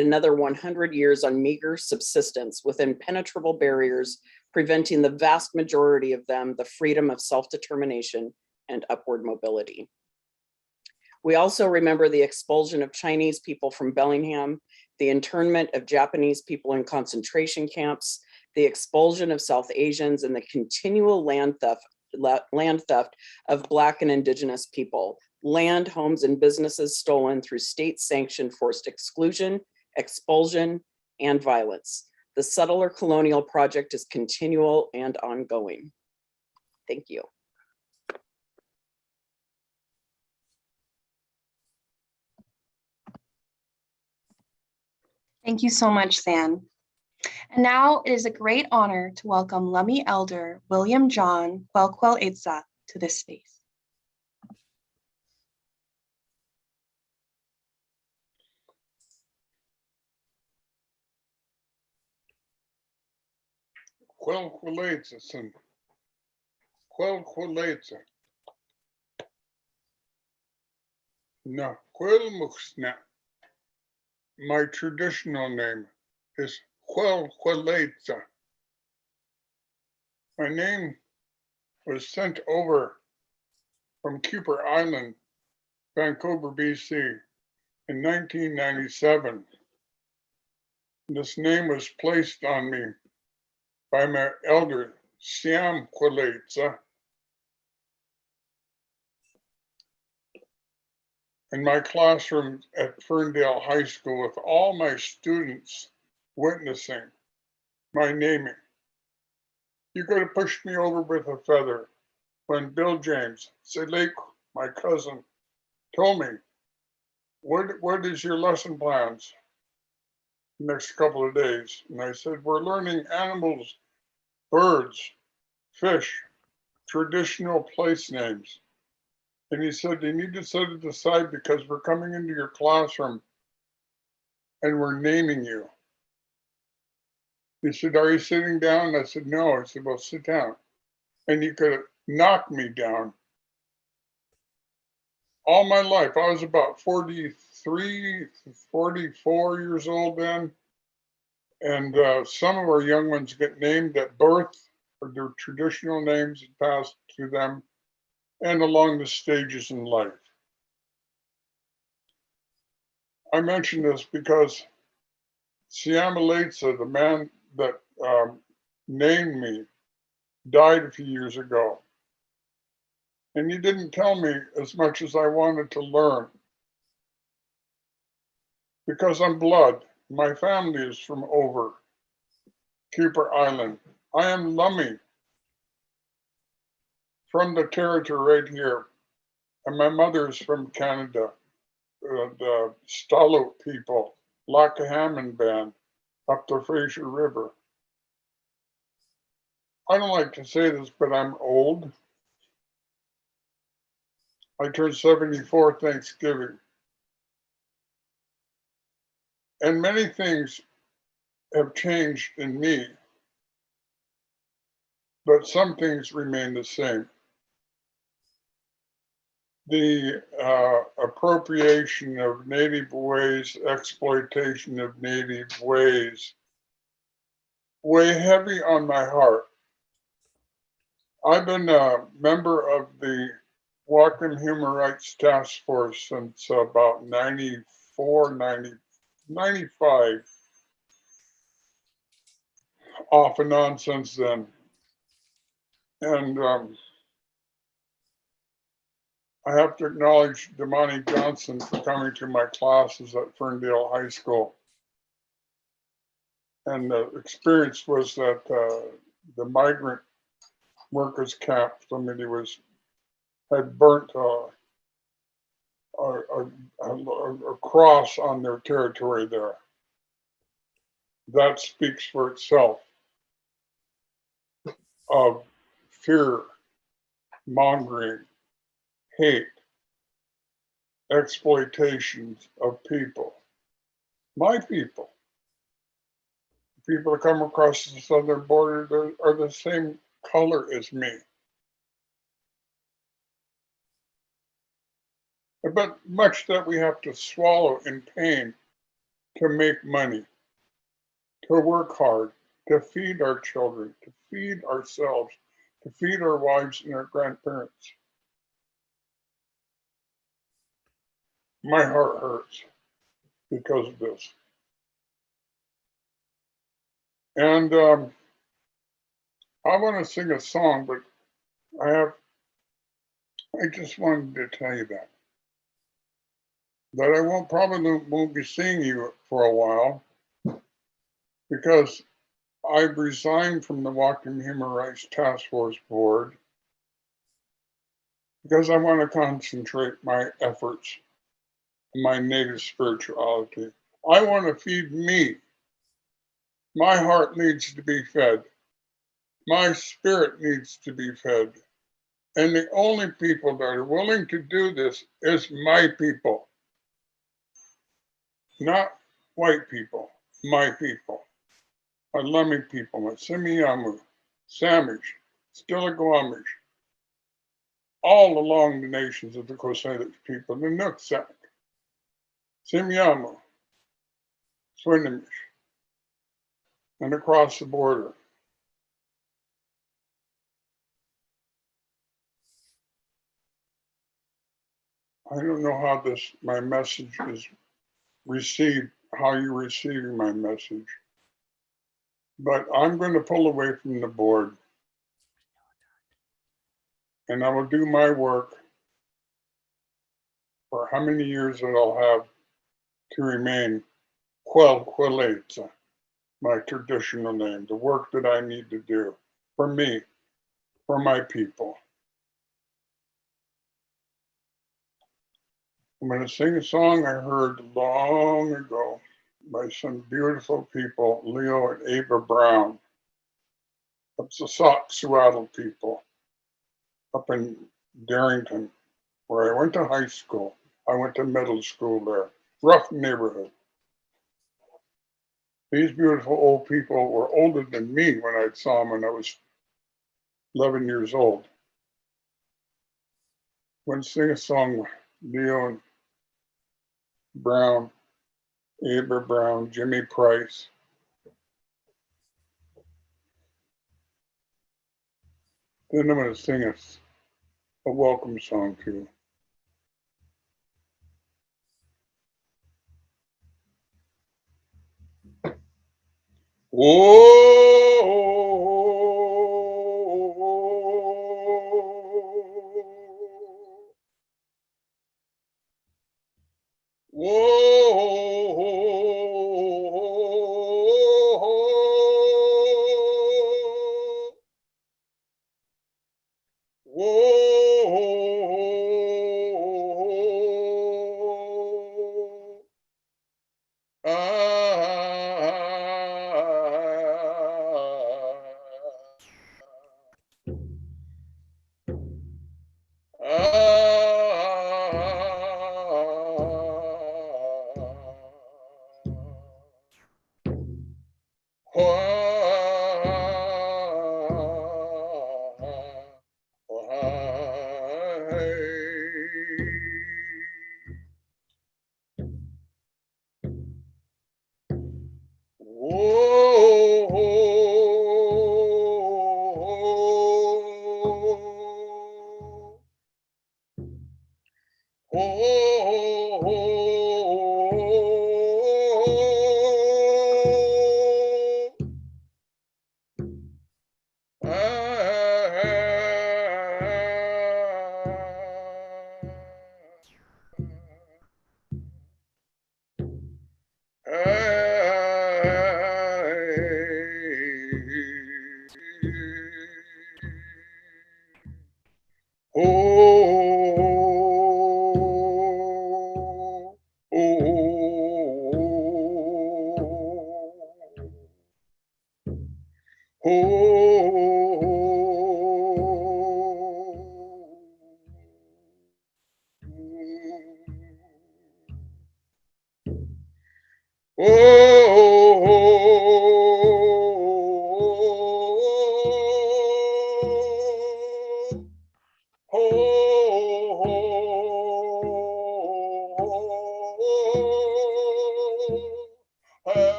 another 100 years on meager subsistence with impenetrable barriers, preventing the vast majority of them the freedom of self-determination and upward mobility. We also remember the expulsion of Chinese people from Bellingham, the internment of Japanese people in concentration camps, the expulsion of South Asians, and the continual land theft of Black and Indigenous people. Land, homes, and businesses stolen through state-sanctioned forced exclusion, expulsion, and violence. The settler colonial project is continual and ongoing. Thank you. Thank you so much, San. And now it is a great honor to welcome Lummi Elder William John Kwelkwel Itza to this space. Kwelkwelitza. Na Kwelmuxna. My traditional name is Kwelkwelitza. My name was sent over from Cooper Island, Vancouver, BC in 1997. This name was placed on me by my elder, Siam Kwelitza, in my classroom at Ferndale High School with all my students witnessing my naming. You could have pushed me over with a feather when Bill James, Lake, my cousin, told me, what is your lesson plans next couple of days? And I said, we're learning animals, birds, fish, traditional place names. And he said, you need to set it aside because we're coming into your classroom and we're naming you. He said, are you sitting down? I said, no. I said, well, sit down. And you could have knocked me down. All my life, I was about 43, 44 years old then. And some of our young ones get named at birth, or their traditional names passed to them, and along the stages in life. I mention this because Siamaleza, the man that named me, died a few years ago. And he didn't tell me as much as I wanted to learn. Because I'm blood. My family is from over Cooper Island. I am Lummi from the territory right here. And my mother is from Canada, the Stalo people, Lakahaman band, up the Fraser River. I don't like to say this, but I'm old. I turned 74 Thanksgiving. And many things have changed in me, but some things remain the same. The appropriation of native ways, exploitation of native ways, weigh heavy on my heart. I've been a member of the Whatcom Human Rights Task Force since about 94, 95, off and on since then. And I have to acknowledge Damani Johnson for coming to my classes at Ferndale High School. And the experience was that the migrant workers camp, somebody had burnt a cross on their territory there. That speaks for itself of fear, mongering, hate, exploitations of people. My people. People that come across the southern border are the same color as me. But much that we have to swallow in pain to make money, to work hard, to feed our children, to feed ourselves, to feed our wives and our grandparents. My heart hurts because of this. And I want to sing a song, but I just wanted to tell you that I probably won't be seeing you for a while because I've resigned from the Walking Human Rights Task Force Board because I want to concentrate my efforts on my native spirituality. I want to feed me. My heart needs to be fed. My spirit needs to be fed. And the only people that are willing to do this is my people. Not white people, my people. My Lummi people, my Simiyamu, Samish, Stillaguamish, all along the nations of the Cosedic people, the Nooksack, Simiyamu, Swinomish, and across the border. I don't know how my message is received, how you're receiving my message, but I'm going to pull away from the board and I will do my work for how many years that I'll have to remain Quelquileta, my traditional name, the work that I need to do for me, for my people. I'm going to sing a song I heard long ago by some beautiful people, Leo and Ava Brown. It's the Soxhawtla people up in Darrington, where I went to high school. I went to middle school there. Rough neighborhood. These beautiful old people were older than me when I saw them when I was 11 years old. I'm going to sing a song, Leo and Brown, Ava Brown, Jimmy Price. Then I'm going to sing a welcome song to you.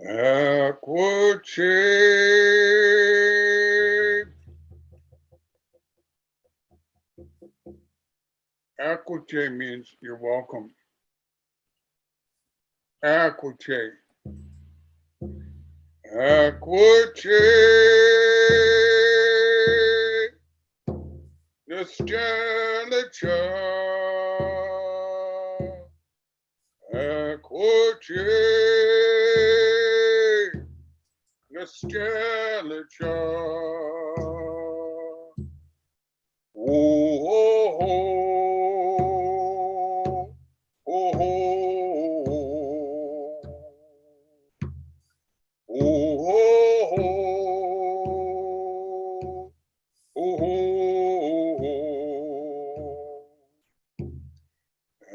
Aquache. Aquache means you're welcome. Aquache. Aquache. Nostalgia. Aquache. Nostalgia. Oh, oh, oh, oh, oh, oh,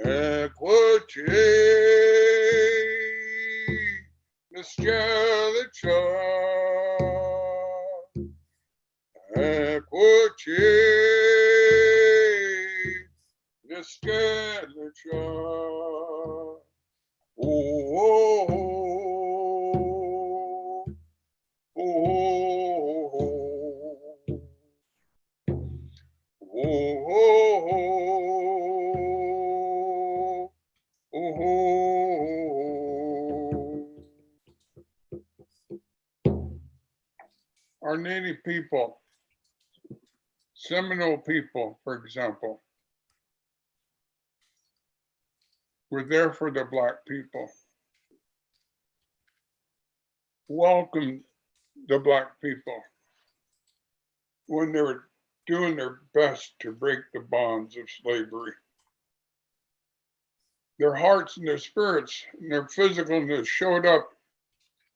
Equity, nostalgia, equity, nostalgia. Oh, oh, oh, oh, oh, Our native people, Seminole people, for example, were there for the Black people. Welcomed the Black people when they were doing their best to break the bonds of slavery. Their hearts and their spirits and their physicalness showed up,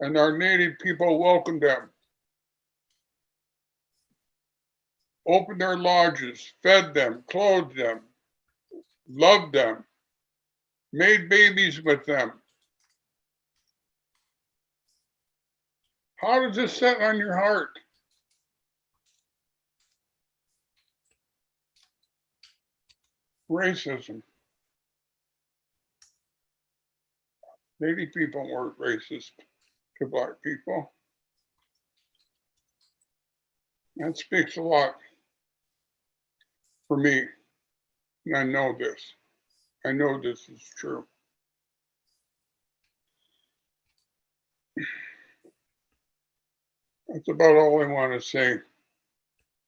and our native people welcomed them, opened their lodges, fed them, clothed them, loved them, made babies with them. How does this set on your heart? Racism. Native people weren't racist to Black people. That speaks a lot for me, and I know this. I know this is true. That's about all I want to say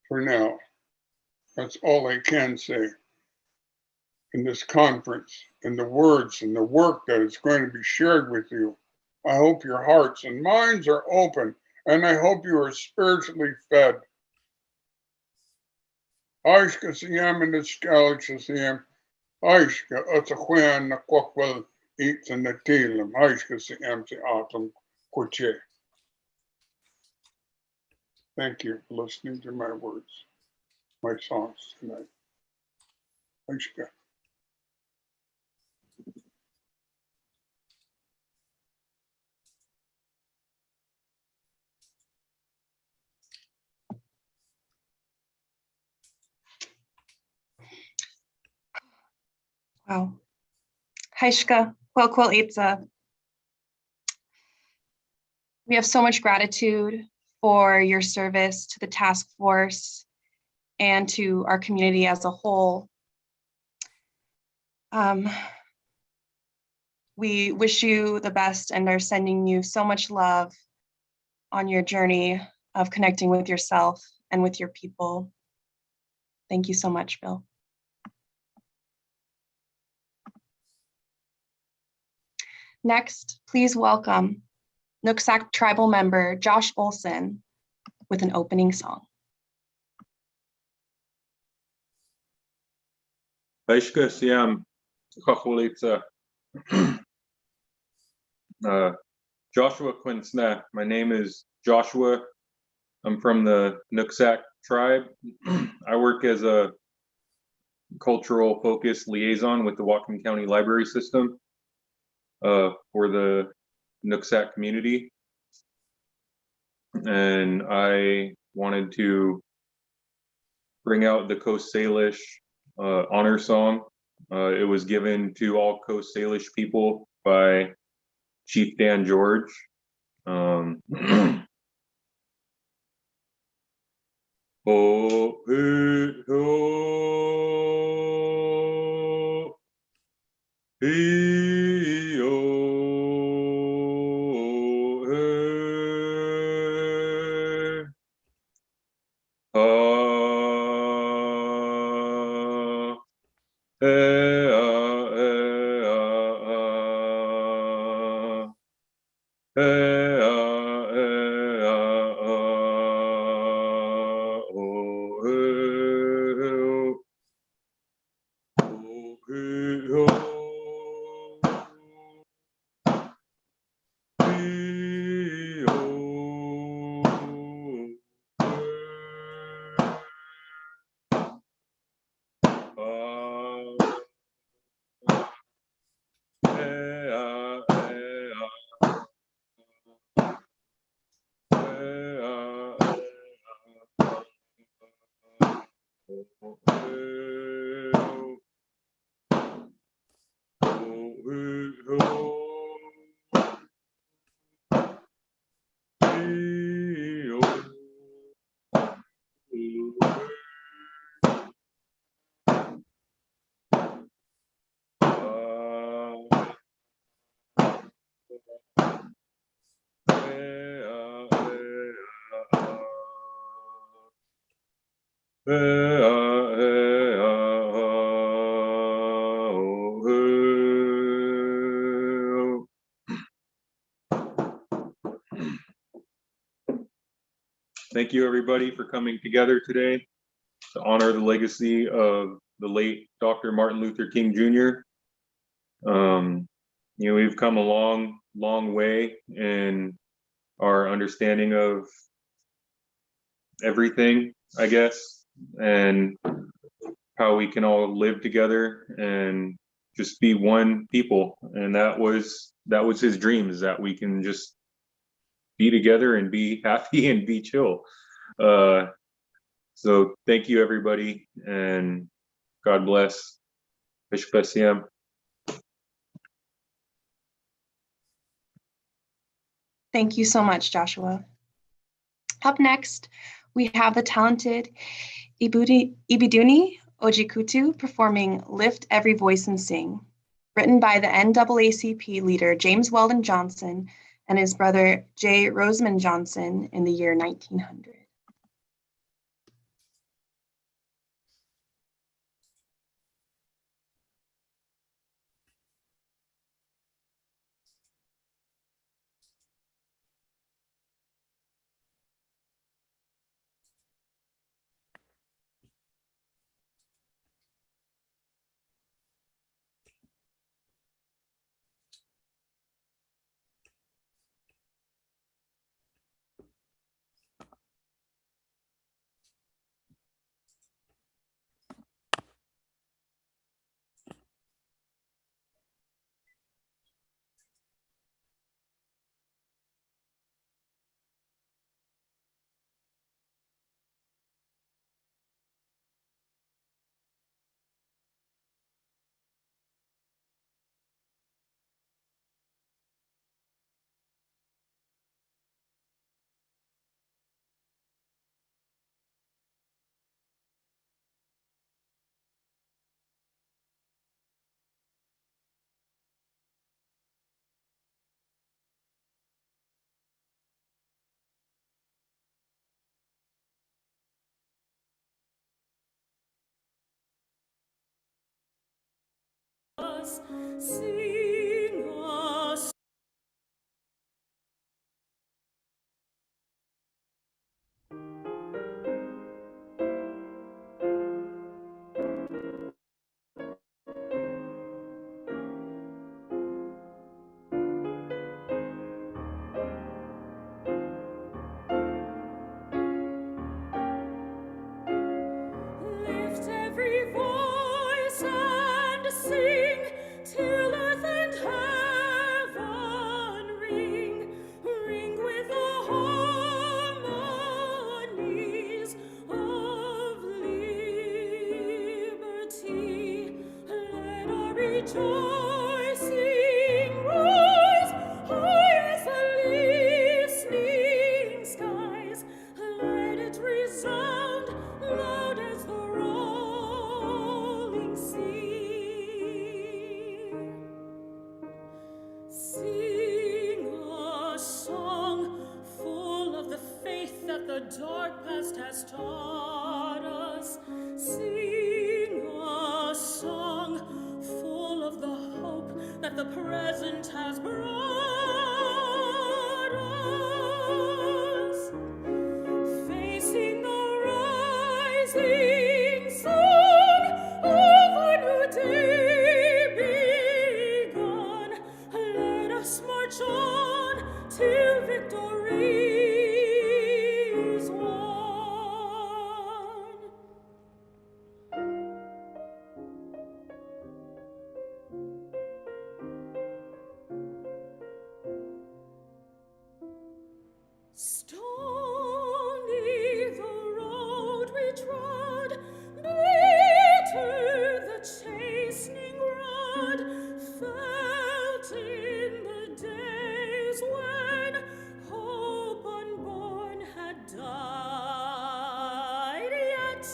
for now. That's all I can say in this conference, and the words and the work that is going to be shared with you. I hope your hearts and minds are open, and I hope you are spiritually fed. Aishka siyam and the galaxy siyam. Aishka atsahuan na kwakwal eats and the tailum. Aishka siyam si atom kuche. Thank you for listening to my words, my songs tonight. Aishka. Wow. Haishka, Kwel Itza. We have so much gratitude for your service to the task force and to our community as a whole. We wish you the best and are sending you so much love on your journey of connecting with yourself and with your people. Thank you so much, Bill. Next, please welcome Nooksack tribal member Josh Olson with an opening song. Aishka Siam Kachwalitza. Joshua Quinsna. My name is Joshua. I'm from the Nooksack tribe. I work as a cultural focus liaison with the Whatcom County Library System for the Nooksack community. And I wanted to bring out the Coast Salish honor song. It was given to all Coast Salish people by Chief Dan George. Oh, hey, oh, hey, oh, hey. Ah, hey, ah, hey, ah, ah. Hey, ah, hey, ah, ah. Oh, hey, oh. Oh, hey, oh. Hey, oh. Hey, ah, hey, ah. Hey, ah, hey, ah. Oh, hey, oh. Oh, hey, oh. Hey, oh. Thank you, everybody, for coming together today to honor the legacy of the late Dr. Martin Luther King Jr. We've come a long, long way in our understanding of everything, I guess, and how we can all live together and just be one people. And that was his dream, is that we can just be together and be happy and be chill. So thank you, everybody, and God bless. Bishop. Thank you so much, Joshua. Up next, we have the talented Ibiduni Ojikutu performing Lift Every Voice and Sing, written by the NAACP leader James Weldon Johnson and his brother J. Rosamond Johnson in the year 1900. Sing us. Lift every voice and sing till earth has taught us. Sing a song full of the hope that the present has brought us. Facing the rising sun of a new day begun, let us march on till victory is won. Stony the road we trod, bitter the chastening rod, felt in the days when hope unborn had died. Yet,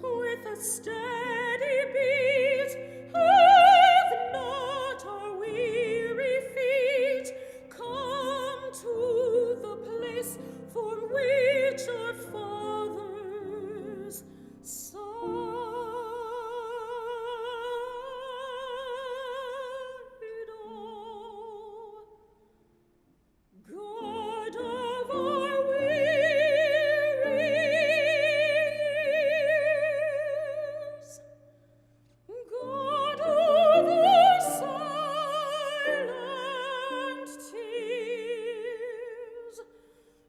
with a steady beat, have not our weary feet come to the place for which our fathers sighed. Oh, God of our weary years, God of our silent tears,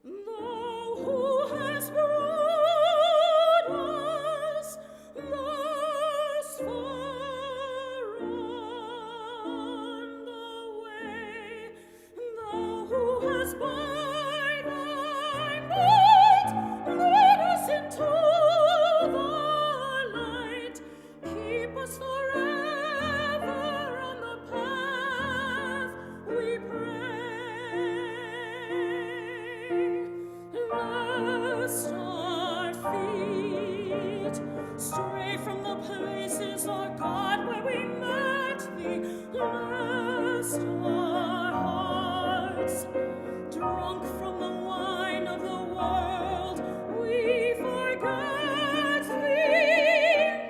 Thou who hast brought us thus far on the way, Thou who hast by Thy might led us into the light, keep us forever on the path, we pray. Lest our feet stray from the places, our God, where we met Thee, lest our hearts, drunk from the wine of the world, we forget Thee.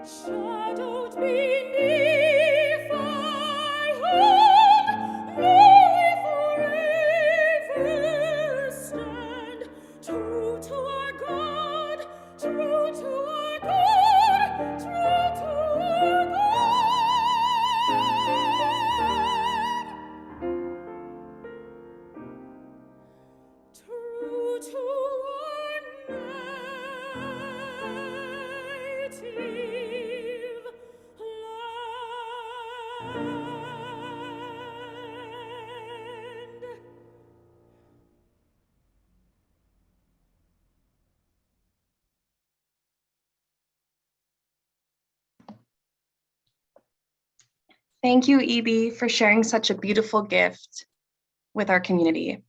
Shadowed beneath Thy hand, may we forever stand, true to our God, true to our God, true to our God, true to our native land. Thank you, EB, for sharing such a beautiful gift with our community.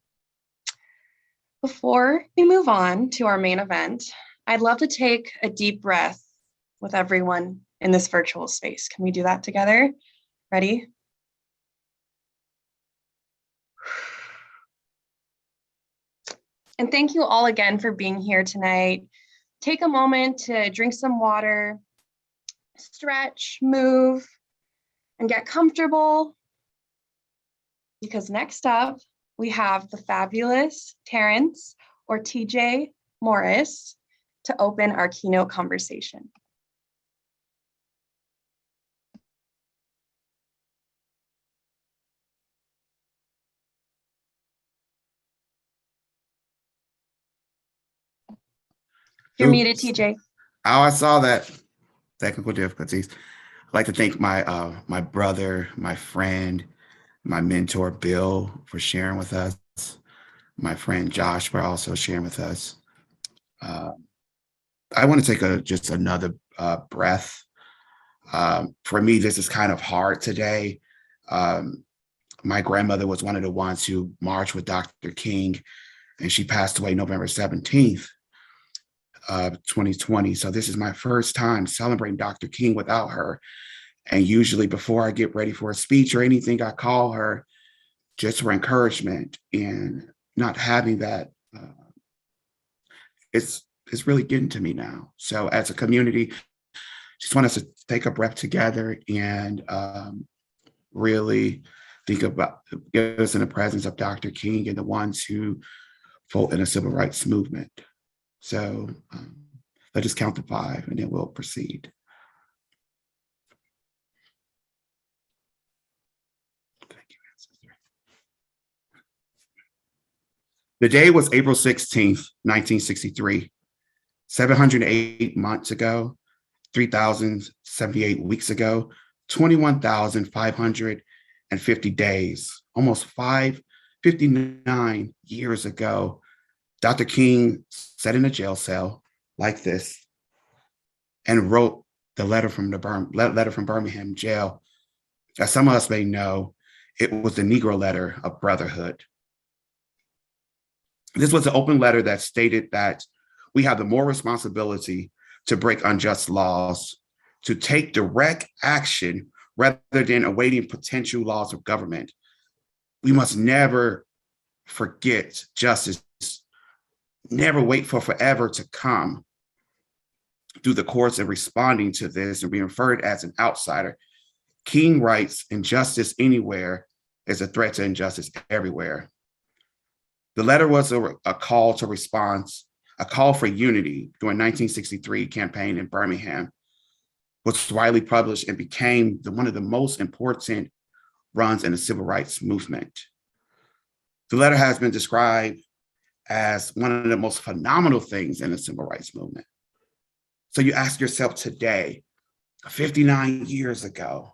Before we move on to our main event, I'd love to take a deep breath with everyone in this virtual space. Can we do that together? Ready? And thank you all again for being here tonight. Take a moment to drink some water, stretch, move, and get comfortable. Because next up, we have the fabulous Terrence or TJ Morris to open our keynote conversation. You're muted, TJ. Oh, I saw that. Technical difficulties. I'd like to thank my my brother, my friend, my mentor, Bill, for sharing with us. My friend Josh for also sharing with us. I want to take just another breath. For me, this is kind of hard today. My grandmother was one of the ones who marched with Dr. King, and she passed away November 17th. 2020. So this is my first time celebrating Dr. King without her. And usually before I get ready for a speech or anything, I call her just for encouragement, and not having that, it's really getting to me now. So as a community, just want us to take a breath together and really think about, get us in the presence of Dr. King and the ones who fought in the civil rights movement. So let's just count to 5 and then we'll proceed. Thank you, ancestor. The day was April 16th, 1963, 708 months ago, 3,078 weeks ago, 21,550 days, almost 59 years ago. Dr. King sat in a jail cell like this and wrote the letter from Birmingham jail. As some of us may know, it was the Negro letter of Brotherhood. This was an open letter that stated that we have the moral responsibility to break unjust laws, to take direct action rather than awaiting potential laws of government. We must never forget justice, never wait for forever to come. Through the course of responding to this and being referred as an outsider, King writes, injustice anywhere is a threat to injustice everywhere. The letter was a call to response, a call for unity during 1963 campaign in Birmingham, was widely published and became one of the most important runs in the civil rights movement. The letter has been described as one of the most phenomenal things in the civil rights movement. So you ask yourself today, 59 years ago,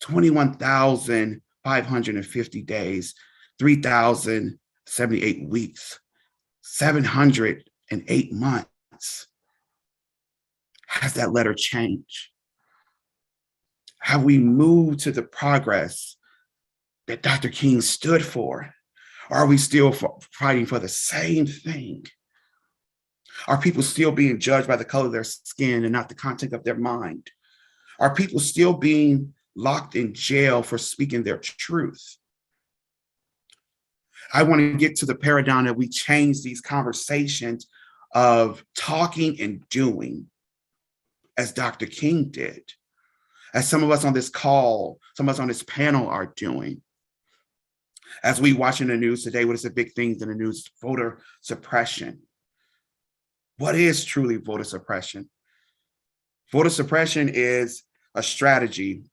21,550 days, 3,078 weeks, 708 months. Has that letter changed? Have we moved to the progress that Dr. King stood for? Or are we still fighting for the same thing? Are people still being judged by the color of their skin and not the content of their mind? Are people still being locked in jail for speaking their truth? I want to get to the paradigm that we change these conversations of talking and doing, as Dr. King did, as some of us on this call, some of us on this panel are doing. As we watching the news today, what is the big things in the news? Voter suppression. What is truly voter suppression? Voter suppression is a strategy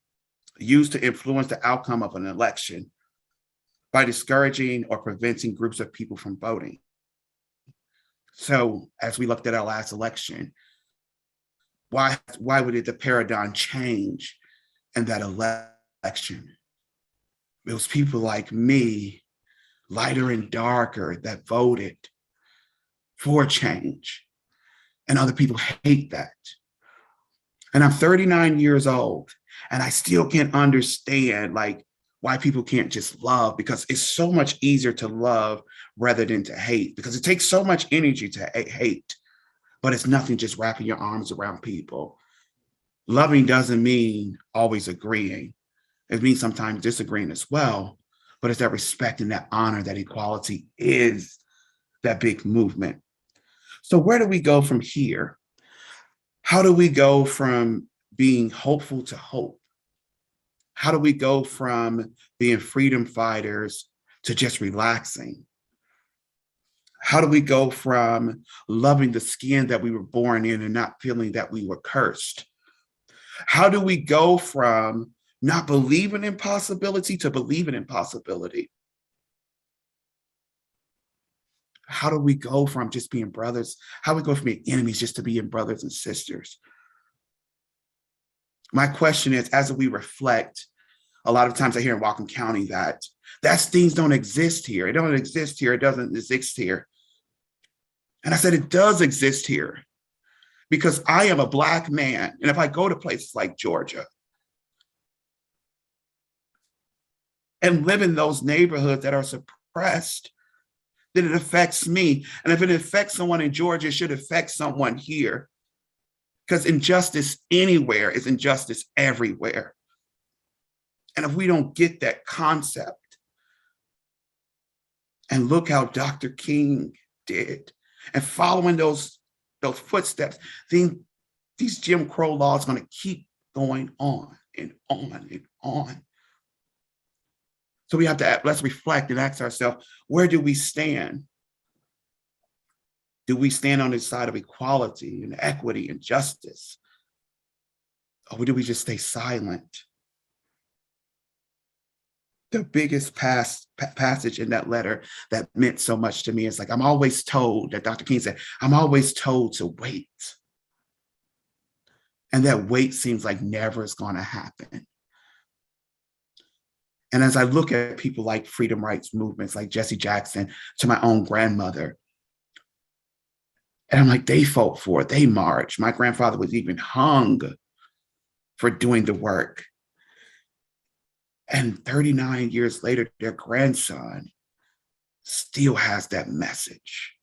used to influence the outcome of an election by discouraging or preventing groups of people from voting. So as we looked at our last election, why would the paradigm change in that election? It was people like me, lighter and darker, that voted for change. And other people hate that. And I'm 39 years old, and I still can't understand why people can't just love, because it's so much easier to love rather than to hate, because it takes so much energy to hate, but it's nothing just wrapping your arms around people. Loving doesn't mean always agreeing. It means sometimes disagreeing as well, but it's that respect and that honor, that equality is that big movement. So where do we go from here? How do we go from being hopeful to hope? How do we go from being freedom fighters to just relaxing? How do we go from loving the skin that we were born in and not feeling that we were cursed? How do we go from not believing in possibility to believing in possibility? How do we go from just being brothers? How do we go from being enemies just to being brothers and sisters? My question is, as we reflect, a lot of times I hear in Whatcom County that things don't exist here. It don't exist here. It doesn't exist here. And I said, it does exist here because I am a Black man. And if I go to places like Georgia and live in those neighborhoods that are suppressed, then it affects me. And if it affects someone in Georgia, it should affect someone here. Because injustice anywhere is injustice everywhere. And if we don't get that concept, And look how Dr. King did. And following those footsteps, these Jim Crow laws are going to keep going on and on and on. So we have to, let's reflect and ask ourselves, where do we stand? Do we stand on the side of equality and equity and justice? Or do we just stay silent? The biggest passage in that letter that meant so much to me is like, I'm always told, that Dr. King said, I'm always told to wait. And that wait seems like never is going to happen. And as I look at people like freedom rights movements, like Jesse Jackson, to my own grandmother, and I'm like, they fought for it, they marched. My grandfather was even hung for doing the work. And 39 years later, their grandson still has that message.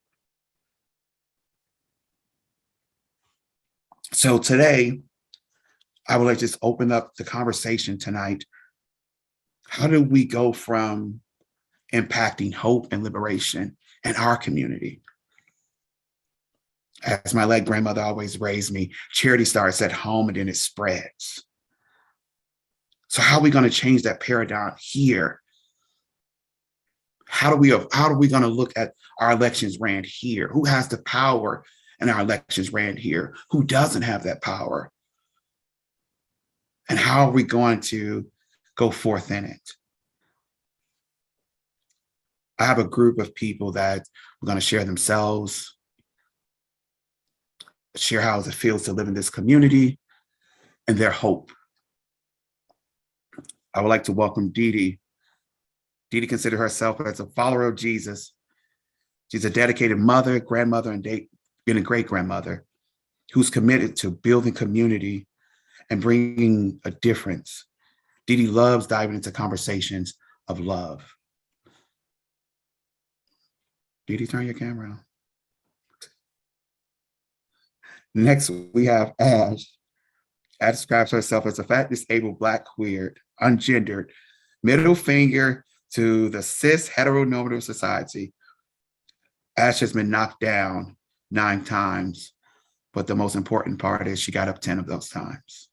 So today, I would like to just open up the conversation tonight. How do we go from impacting hope and liberation in our community? As my late grandmother always raised me, charity starts at home and then it spreads. So how are we going to change that paradigm here? How are we going to look at our elections ran here? Who has the power in our elections ran here? Who doesn't have that power? And how are we going to go forth in it? I have a group of people that are going to share themselves, share how it feels to live in this community, and their hope. I would like to welcome Dee Dee. Dee Dee considers herself as a follower of Jesus. She's a dedicated mother, grandmother, and a great-grandmother who's committed to building community and bringing a difference. Dee Dee loves diving into conversations of love. Dee Dee, turn your camera on. Next, we have Ash. Ash describes herself as a fat, disabled, Black, queer, ungendered, middle finger to the cis heteronormative society. Ash has been knocked down 9 times, but the most important part is she got up 10 of those times.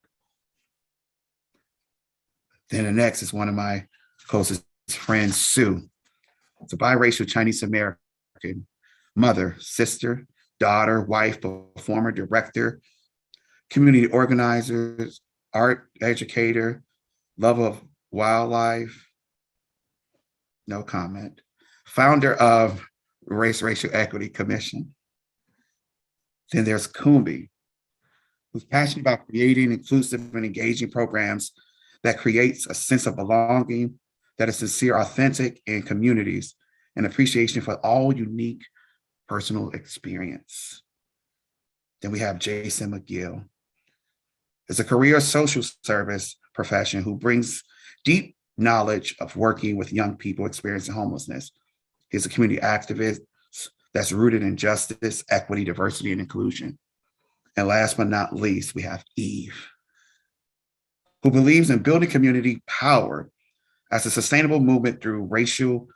Then the next is one of my closest friends, Sue. It's a biracial Chinese American mother, sister, daughter, wife, performer, director, community organizers, art educator, lover of wildlife, no comment, founder of Racial Equity Commission. Then there's Kumbi, who's passionate about creating inclusive and engaging programs that creates a sense of belonging, that is sincere, authentic, and communities, and appreciation for all unique personal experience. Then we have Jason McGill. It's a career social service profession who brings deep knowledge of working with young people experiencing homelessness. He's a community activist that's rooted in justice, equity, diversity, and inclusion. And last but not least, we have Eve, who believes in building community power as a sustainable movement through racial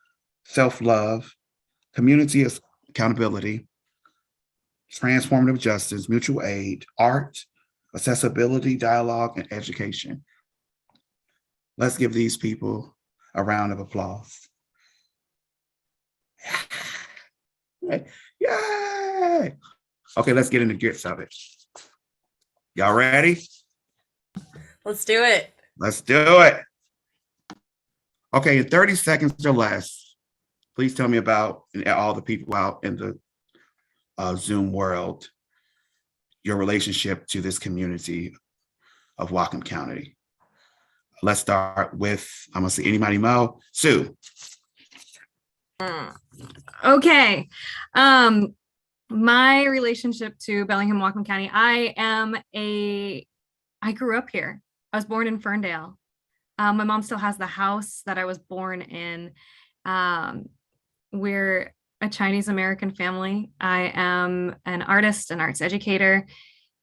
self-love, community accountability, transformative justice, mutual aid, art, accessibility, dialogue, and education. Let's give these people a round of applause. Yay! Okay, let's get into the gist of it. Y'all ready? Let's do it. Let's do it. Okay, in 30 seconds or less, please tell me about, and all the people out in the Zoom world, your relationship to this community of Whatcom County. Let's start with, I'm gonna say anybody, Mo. Sue. Okay. My relationship to Bellingham, Whatcom County, I grew up here. I was born in Ferndale. My mom still has the house that I was born in. We're a Chinese American family. I am an artist, an arts educator.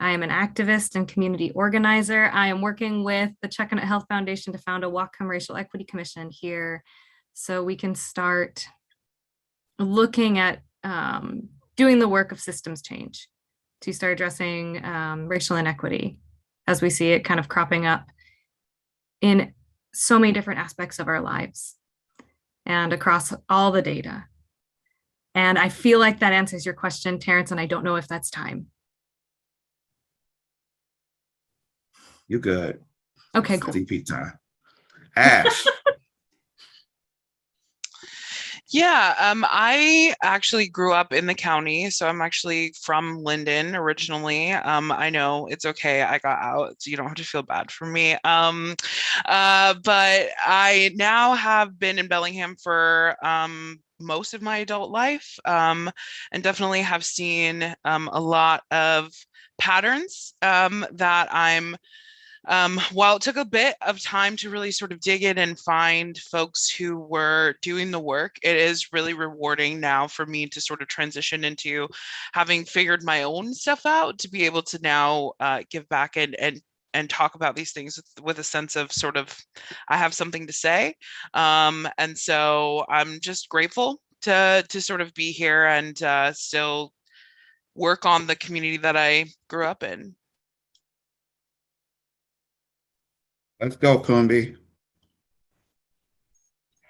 I am an activist and community organizer. I am working with the Chuckanut Health Foundation to found a Whatcom Racial Equity Commission here so we can start looking at doing the work of systems change to start addressing racial inequity as we see it kind of cropping up in so many different aspects of our lives and across all the data. And I feel like that answers your question, Terrence, and I don't know if that's time. You good. Okay, It's cool. DP time. Ash. Yeah, I actually grew up in the county, so I'm actually from Linden originally. I know it's okay, I got out, so you don't have to feel bad for me. But I now have been in Bellingham for most of my adult life, and definitely have seen a lot of patterns that I'm while it took a bit of time to really sort of dig in and find folks who were doing the work, it is really rewarding now for me to sort of transition into having figured my own stuff out to be able to now give back and talk about these things with a sense of sort of, I have something to say. And so I'm just grateful to sort of be here and still work on the community that I grew up in. Let's go, Kumbi.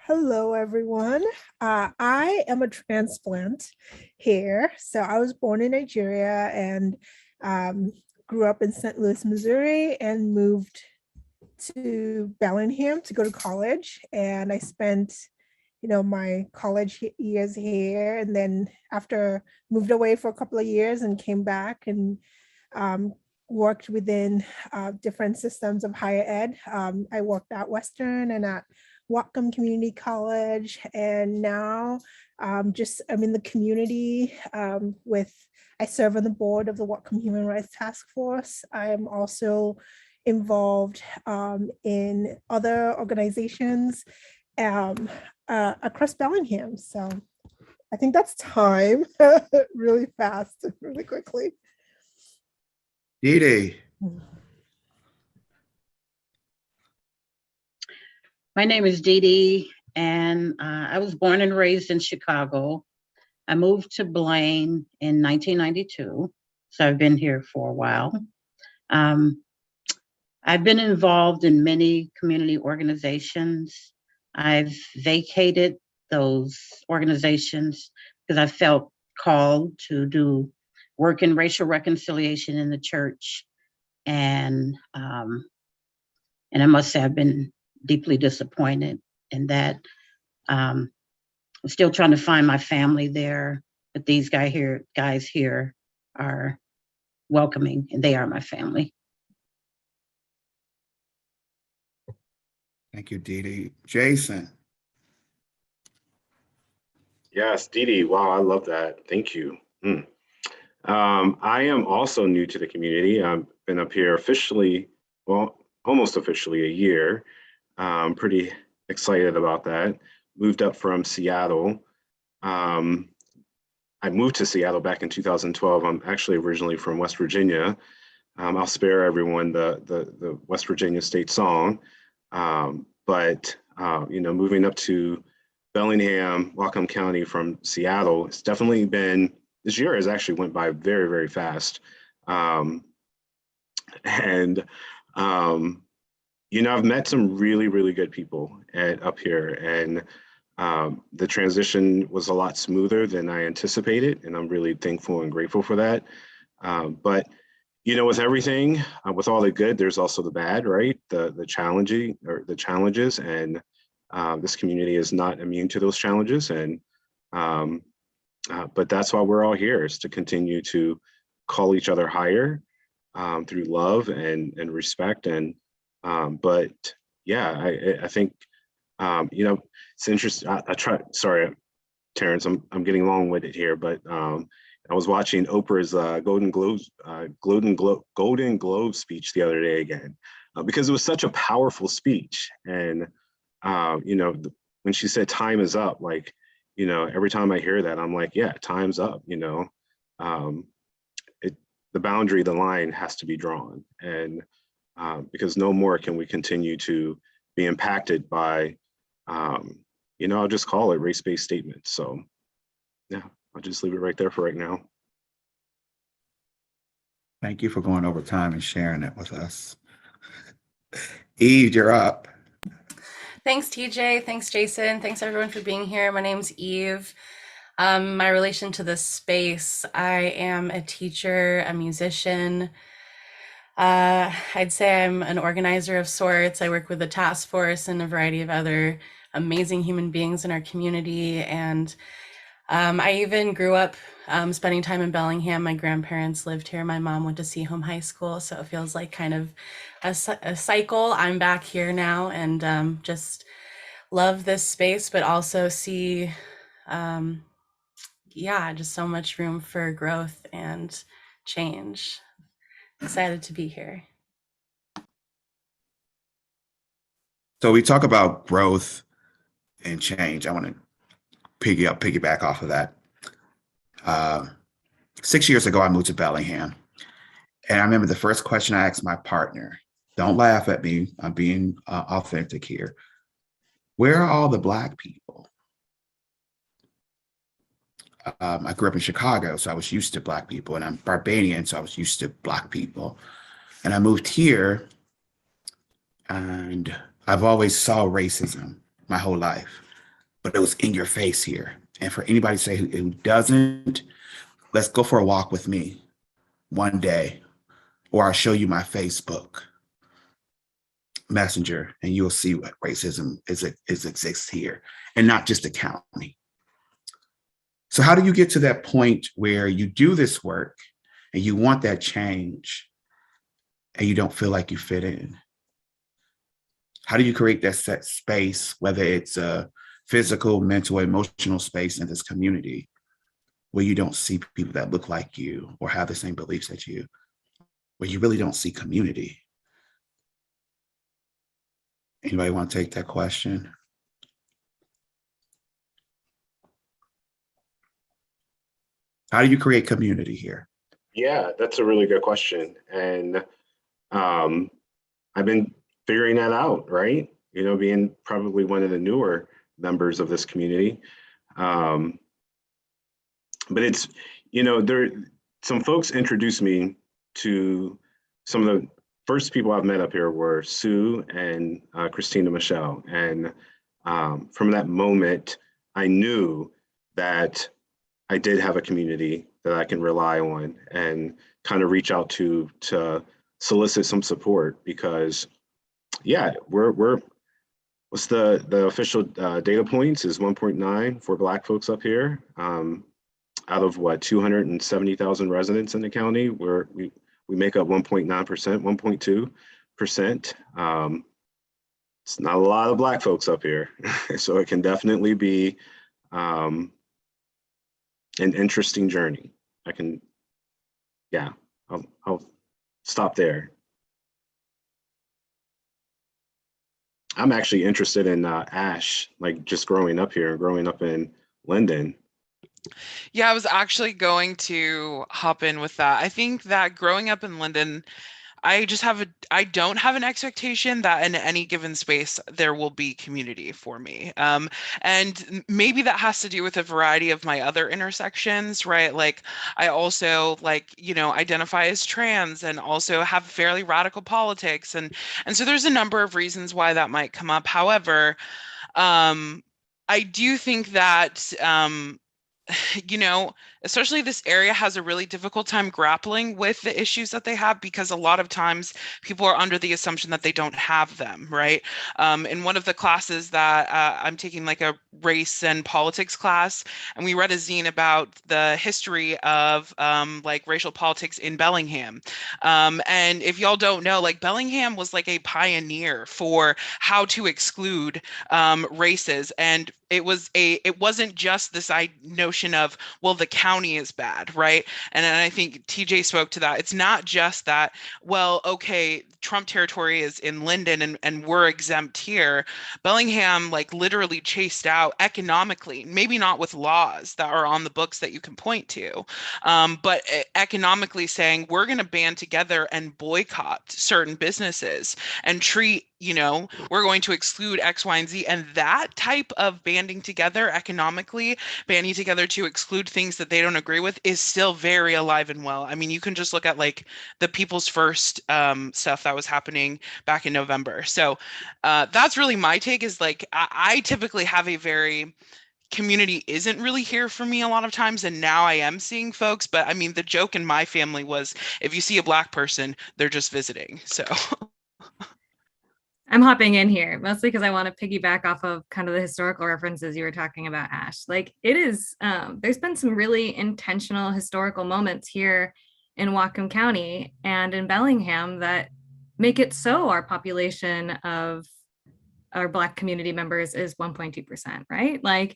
Hello, everyone. I am a transplant here. So I was born in Nigeria and grew up in St. Louis, Missouri, and moved to Bellingham to go to college. And I spent, my college years here. And then after moved away for a couple of years and came back and worked within different systems of higher ed. I worked at Western and at Whatcom Community College, and now I'm in the community I serve on the board of the Whatcom Human Rights Task Force. I am also involved in other organizations across Bellingham. So I think that's time really fast, really quickly. Dee. My name is Dee Dee, and I was born and raised in Chicago. I moved to Blaine in 1992, so I've been here for a while. I've been involved in many community organizations. I've vacated those organizations because I felt called to do work in racial reconciliation in the church. And I must say I've been deeply disappointed in that. I'm still trying to find my family there, but these guys here are welcoming and they are my family. Thank you, Dee Dee. Jason. Yes, Dee Dee. Wow, I love that. Thank you. I am also new to the community. I've been up here officially, well, almost officially a year. I'm pretty excited about that. Moved up from Seattle. I moved to Seattle back in 2012. I'm actually originally from West Virginia. I'll spare everyone the West Virginia state song. But moving up to Bellingham, Whatcom County from Seattle, it's definitely been, this year has actually went by very, very fast. I've met some really, really good people up here, and the transition was a lot smoother than I anticipated, and I'm really thankful and grateful for that. But with everything, with all the good, there's also the bad, right? The challenges, and this community is not immune to those challenges, and but that's why we're all here, is to continue to call each other higher through love and respect. And but yeah, I think it's interesting. Sorry, Terrence, I'm getting long-winded here, but I was watching Oprah's Golden Globe speech the other day again, because it was such a powerful speech. And when she said time is up, like, every time I hear that, I'm like, yeah, time's up. The boundary, the line has to be drawn, and because no more can we continue to be impacted by, I'll just call it race-based statements. So yeah, I'll just leave it right there for right now. Thank you for going over time and sharing it with us. Eve, you're up. Thanks, TJ. Thanks, Jason. Thanks, everyone, for being here. My name's Eve. My relation to this space, I am a teacher, a musician. I'd say I'm an organizer of sorts. I work with the task force and a variety of other amazing human beings in our community. And I even grew up spending time in Bellingham. My grandparents lived here. My mom went to Seaholm High School. So it feels like kind of a cycle. I'm back here now and just love this space, but also see, just so much room for growth and change. Excited to be here. So we talk about growth and change. I want to piggyback off of that. 6 years ago, I moved to Bellingham. And I remember the first question I asked my partner, don't laugh at me, I'm being authentic here. Where are all the Black people? I grew up in Chicago, so I was used to Black people, and I'm Barbadian, so I was used to Black people. And I moved here, and I've always saw racism my whole life, but it was in your face here. And for anybody to say who doesn't, let's go for a walk with me one day, or I'll show you my Facebook Messenger, and you'll see what racism exists here, and not just the county. So how do you get to that point where you do this work and you want that change and you don't feel like you fit in? How do you create that set space, whether it's a physical, mental, emotional space in this community where you don't see people that look like you or have the same beliefs as you, where you really don't see community? Anybody want to take that question? How do you create community here? Yeah, that's a really good question. And I've been figuring that out, right? You know, being probably one of the newer members of this community. But it's, you know, some folks introduced me to some of the first people I've met up here were Sue and Christina Michelle. And from that moment, I knew that I did have a community that I can rely on and kind of reach out to solicit some support, because yeah, what's the official data points is 1.9 for Black folks up here. Out of what, 270,000 residents in the county, we make up 1.9%, 1.2%. It's not a lot of Black folks up here. So it can definitely be an interesting journey. I'll stop there. I'm actually interested in Ash, like just growing up here and growing up in Linden. Yeah, I was actually going to hop in with that. I think that growing up in Linden, I don't have an expectation that in any given space there will be community for me. And maybe that has to do with a variety of my other intersections, right? Like I also identify as trans and also have fairly radical politics. And so there's a number of reasons why that might come up. However, I do think that especially this area has a really difficult time grappling with the issues that they have, because a lot of times people are under the assumption that they don't have them, right? In one of the classes that I'm taking, like a race and politics class, and we read a zine about the history of like racial politics in Bellingham. And if y'all don't know, like Bellingham was like a pioneer for how to exclude races. And it wasn't just this notion of, well, the county is bad, right? And I think TJ spoke to that. It's not just that, well, okay, Trump territory is in Linden and we're exempt here, Bellingham like literally chased out economically, maybe not with laws that are on the books that you can point to, but economically saying we're going to band together and boycott certain businesses and treat, we're going to exclude X, Y, and Z. And that type of banding together economically, banding together to exclude things that they don't agree with is still very alive and well. I mean, you can just look at like the People's First stuff that was happening back in November. So that's really my take, is like, I typically have a very community isn't really here for me a lot of times, and now I am seeing folks. But I mean, the joke in my family was, if you see a Black person, they're just visiting. So I'm hopping in here mostly because I want to piggyback off of kind of the historical references you were talking about, Ash. Like, it is, there's been some really intentional historical moments here in Whatcom County and in Bellingham that make it so our population of our Black community members is 1.2%, right? Like,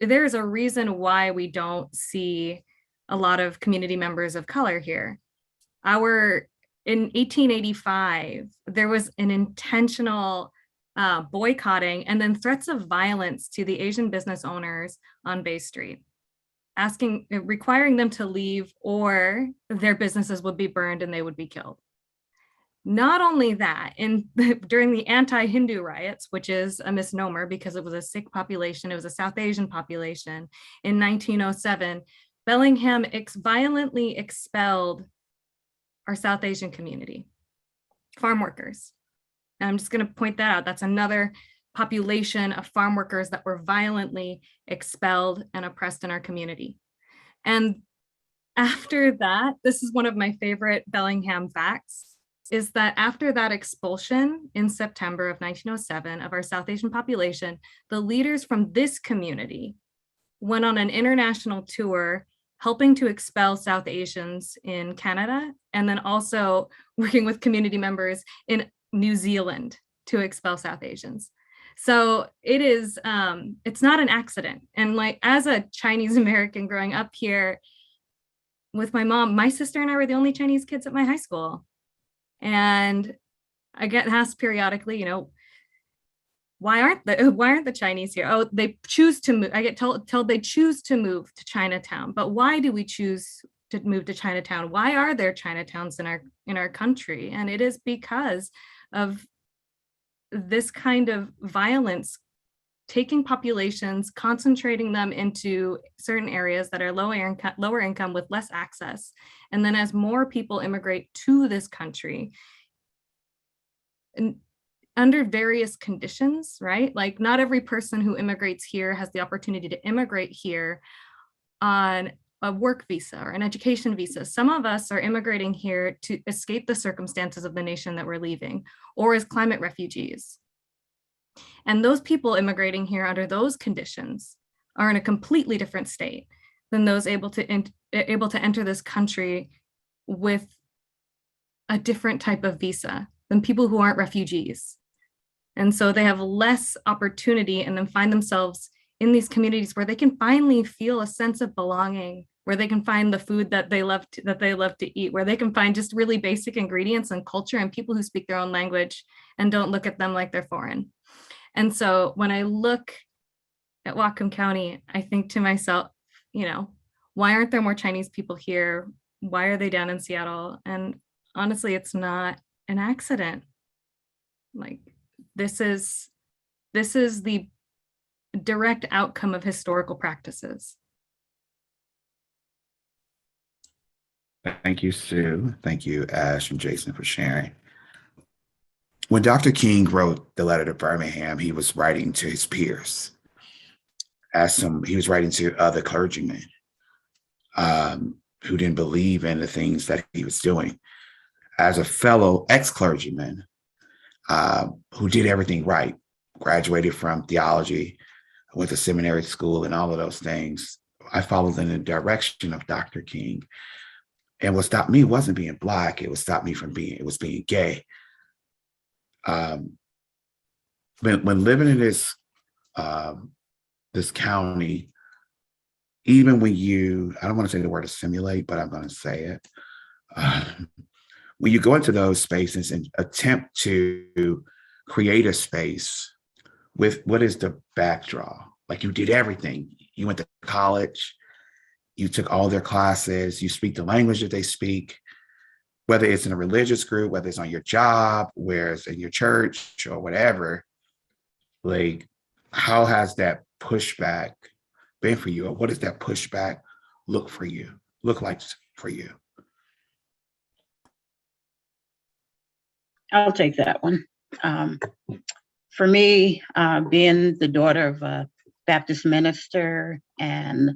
there's a reason why we don't see a lot of community members of color here. In 1885, there was an intentional boycotting and then threats of violence to the Asian business owners on Bay Street, requiring them to leave or their businesses would be burned and they would be killed. Not only that, during the anti-Hindu riots, which is a misnomer because it was a Sikh population, it was a South Asian population, in 1907, Bellingham violently expelled our South Asian community, farm workers. And I'm just going to point that out. That's another population of farm workers that were violently expelled and oppressed in our community. And after that, this is one of my favorite Bellingham facts, is that after that expulsion in September of 1907 of our South Asian population, the leaders from this community went on an international tour helping to expel South Asians in Canada, and then also working with community members in New Zealand to expel South Asians. So it is, it's not an accident. And like, as a Chinese American growing up here with my mom, my sister and I were the only Chinese kids at my high school. And I get asked periodically, why aren't the Chinese here? Oh, they choose to move. I get told they choose to move to Chinatown. But why do we choose to move to Chinatown? Why are there Chinatowns in our country? And it is because of this kind of violence, taking populations, concentrating them into certain areas that are lower income with less access. And then as more people immigrate to this country, and under various conditions, right? Like, not every person who immigrates here has the opportunity to immigrate here on a work visa or an education visa. Some of us are immigrating here to escape the circumstances of the nation that we're leaving, or as climate refugees. And those people immigrating here under those conditions are in a completely different state than those able to enter this country with a different type of visa, than people who aren't refugees. And so they have less opportunity and then find themselves in these communities where they can finally feel a sense of belonging, where they can find the food that they love to eat, where they can find just really basic ingredients and culture and people who speak their own language and don't look at them like they're foreign. And so when I look at Whatcom County, I think to myself, why aren't there more Chinese people here? Why are they down in Seattle? And honestly, it's not an accident. Like, this is the direct outcome of historical practices. Thank you, Sue. Thank you, Ash and Jason, for sharing. When Dr. King wrote the letter to Birmingham, he was writing to his peers. He was writing to other clergymen who didn't believe in the things that he was doing. As a fellow ex-clergyman who did everything right, graduated from theology, went to seminary school and all of those things, I followed in the direction of Dr. King. And what stopped me wasn't being Black, it stopped me from being gay. When living in this county, even when I don't want to say the word assimilate, but I'm going to say it. when you go into those spaces and attempt to create a space with what is the backdrop? Like you did everything. You went to college, you took all their classes, you speak the language that they speak, whether it's in a religious group, whether it's on your job, where it's in your church or whatever. Like, how has that pushback been for you? Or what does that pushback look like for you? I'll take that one. For me, being the daughter of a Baptist minister and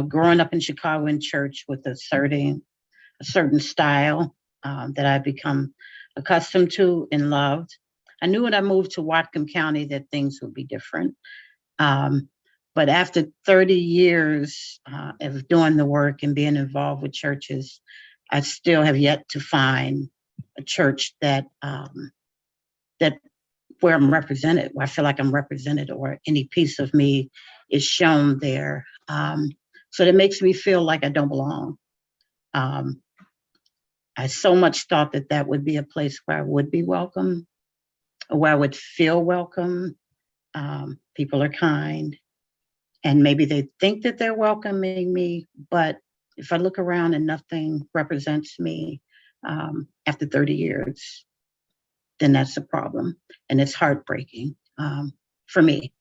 growing up in Chicago in church with a certain style that I've become accustomed to and loved, I knew when I moved to Whatcom County that things would be different. But after 30 years of doing the work and being involved with churches, I still have yet to find a church that where I'm represented, where I feel like I'm represented, or any piece of me is shown there. So that makes me feel like I don't belong. I so much thought that that would be a place where I would be welcome, or where I would feel welcome. People are kind, and maybe they think that they're welcoming me, but if I look around and nothing represents me after 30 years, then that's a problem. And it's heartbreaking for me.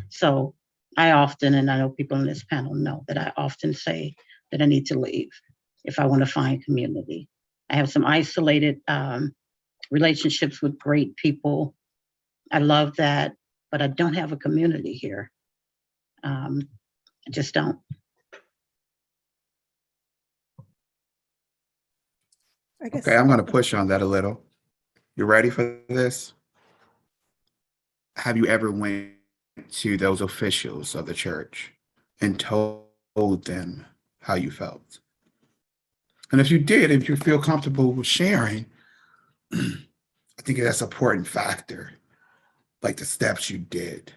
So I often, and I know people in this panel know that I often say that I need to leave if I want to find community. I have some isolated relationships with great people. I love that, but I don't have a community here. I just don't. Okay, I'm going to push on that a little. You ready for this? Have you ever went to those officials of the church and told them how you felt? And if you did, if you feel comfortable with sharing, I think that's an important factor, like the steps you did,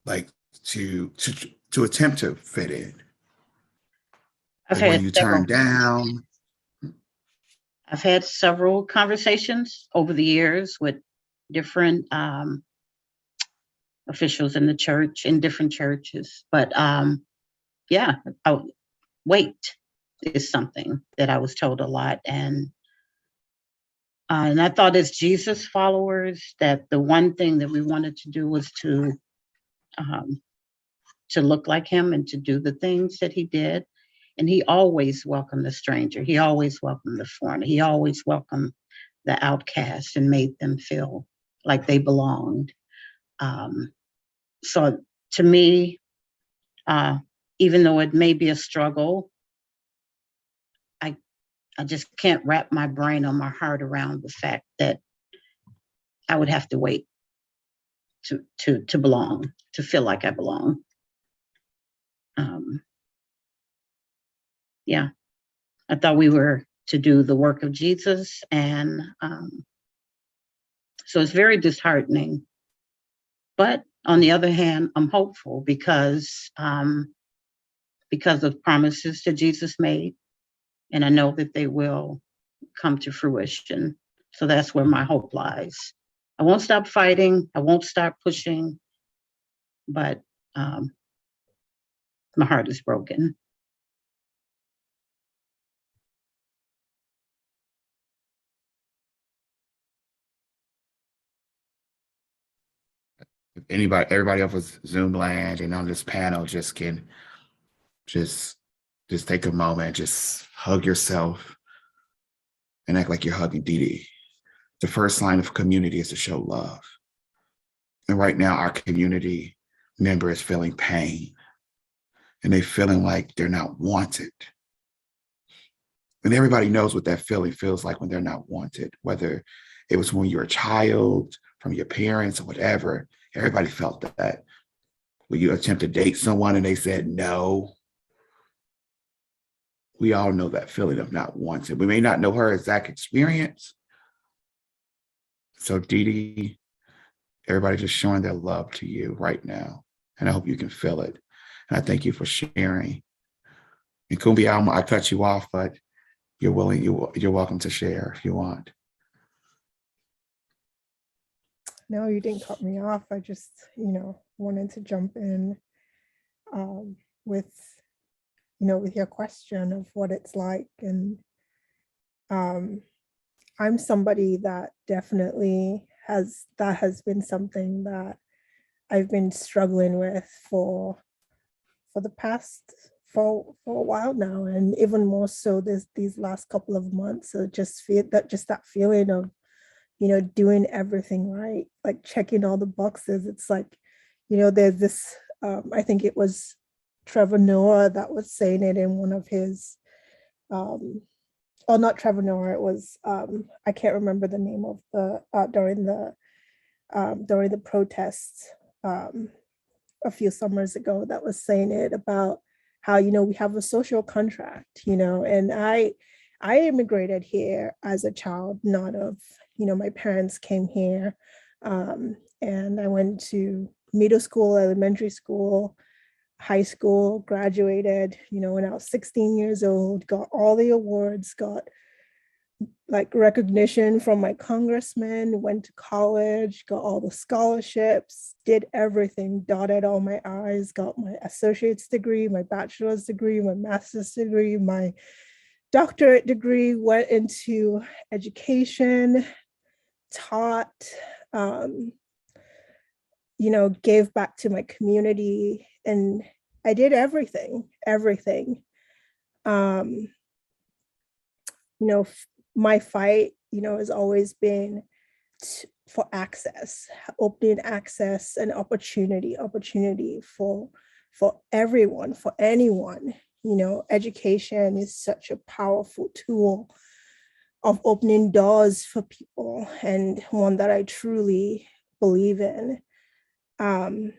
like to attempt to fit in. Like when you turned down. I've had several conversations over the years with different officials in the church, in different churches. But yeah, wait is something that I was told a lot. And I thought as Jesus followers that the one thing that we wanted to do was to look like him and to do the things that he did. And he always welcomed the stranger. He always welcomed the foreigner. He always welcomed the outcast and made them feel like they belonged. So to me, even though it may be a struggle, I just can't wrap my brain or my heart around the fact that I would have to wait to belong, to feel like I belong. Yeah, I thought we were to do the work of Jesus, and so it's very disheartening. But on the other hand, I'm hopeful because of promises that Jesus made, and I know that they will come to fruition. So that's where my hope lies. I won't stop fighting. I won't stop pushing, but my heart is broken. Everybody else was Zoom land and on this panel just can just take a moment, just hug yourself and act like you're hugging Dee Dee. The first line of community is to show love. And right now our community member is feeling pain and they feeling like they're not wanted. And everybody knows what that feeling feels like when they're not wanted, whether it was when you were a child, from your parents or whatever. Everybody felt that. When you attempt to date someone and they said no, we all know that feeling of not wanted. We may not know her exact experience. So Dee Dee, everybody just showing their love to you right now. And I hope you can feel it. And I thank you for sharing. And Kumbi, I cut you off, but you're welcome to share if you want. No, you didn't cut me off. I just, wanted to jump in with, with your question of what it's like. And I'm somebody that definitely has been something that I've been struggling with for a while now, and even more so these last couple of months. So just that feeling of, doing everything right, like checking all the boxes. It's like, there's this, I think it was Trevor Noah that was saying it in one of his, not Trevor Noah, it was, I can't remember the name of during the protests a few summers ago, that was saying it about how, we have a social contract, and I immigrated here as a child, not of, my parents came here, and I went to middle school, elementary school, high school, graduated, when I was 16 years old, got all the awards, got like recognition from my congressman, went to college, got all the scholarships, did everything, dotted all my I's, got my associate's degree, my bachelor's degree, my master's degree, my doctorate degree, went into education, taught, gave back to my community, and I did everything. My fight, has always been for access, opening access and opportunity for everyone, for anyone. Education is such a powerful tool of opening doors for people, and one that I truly believe in. And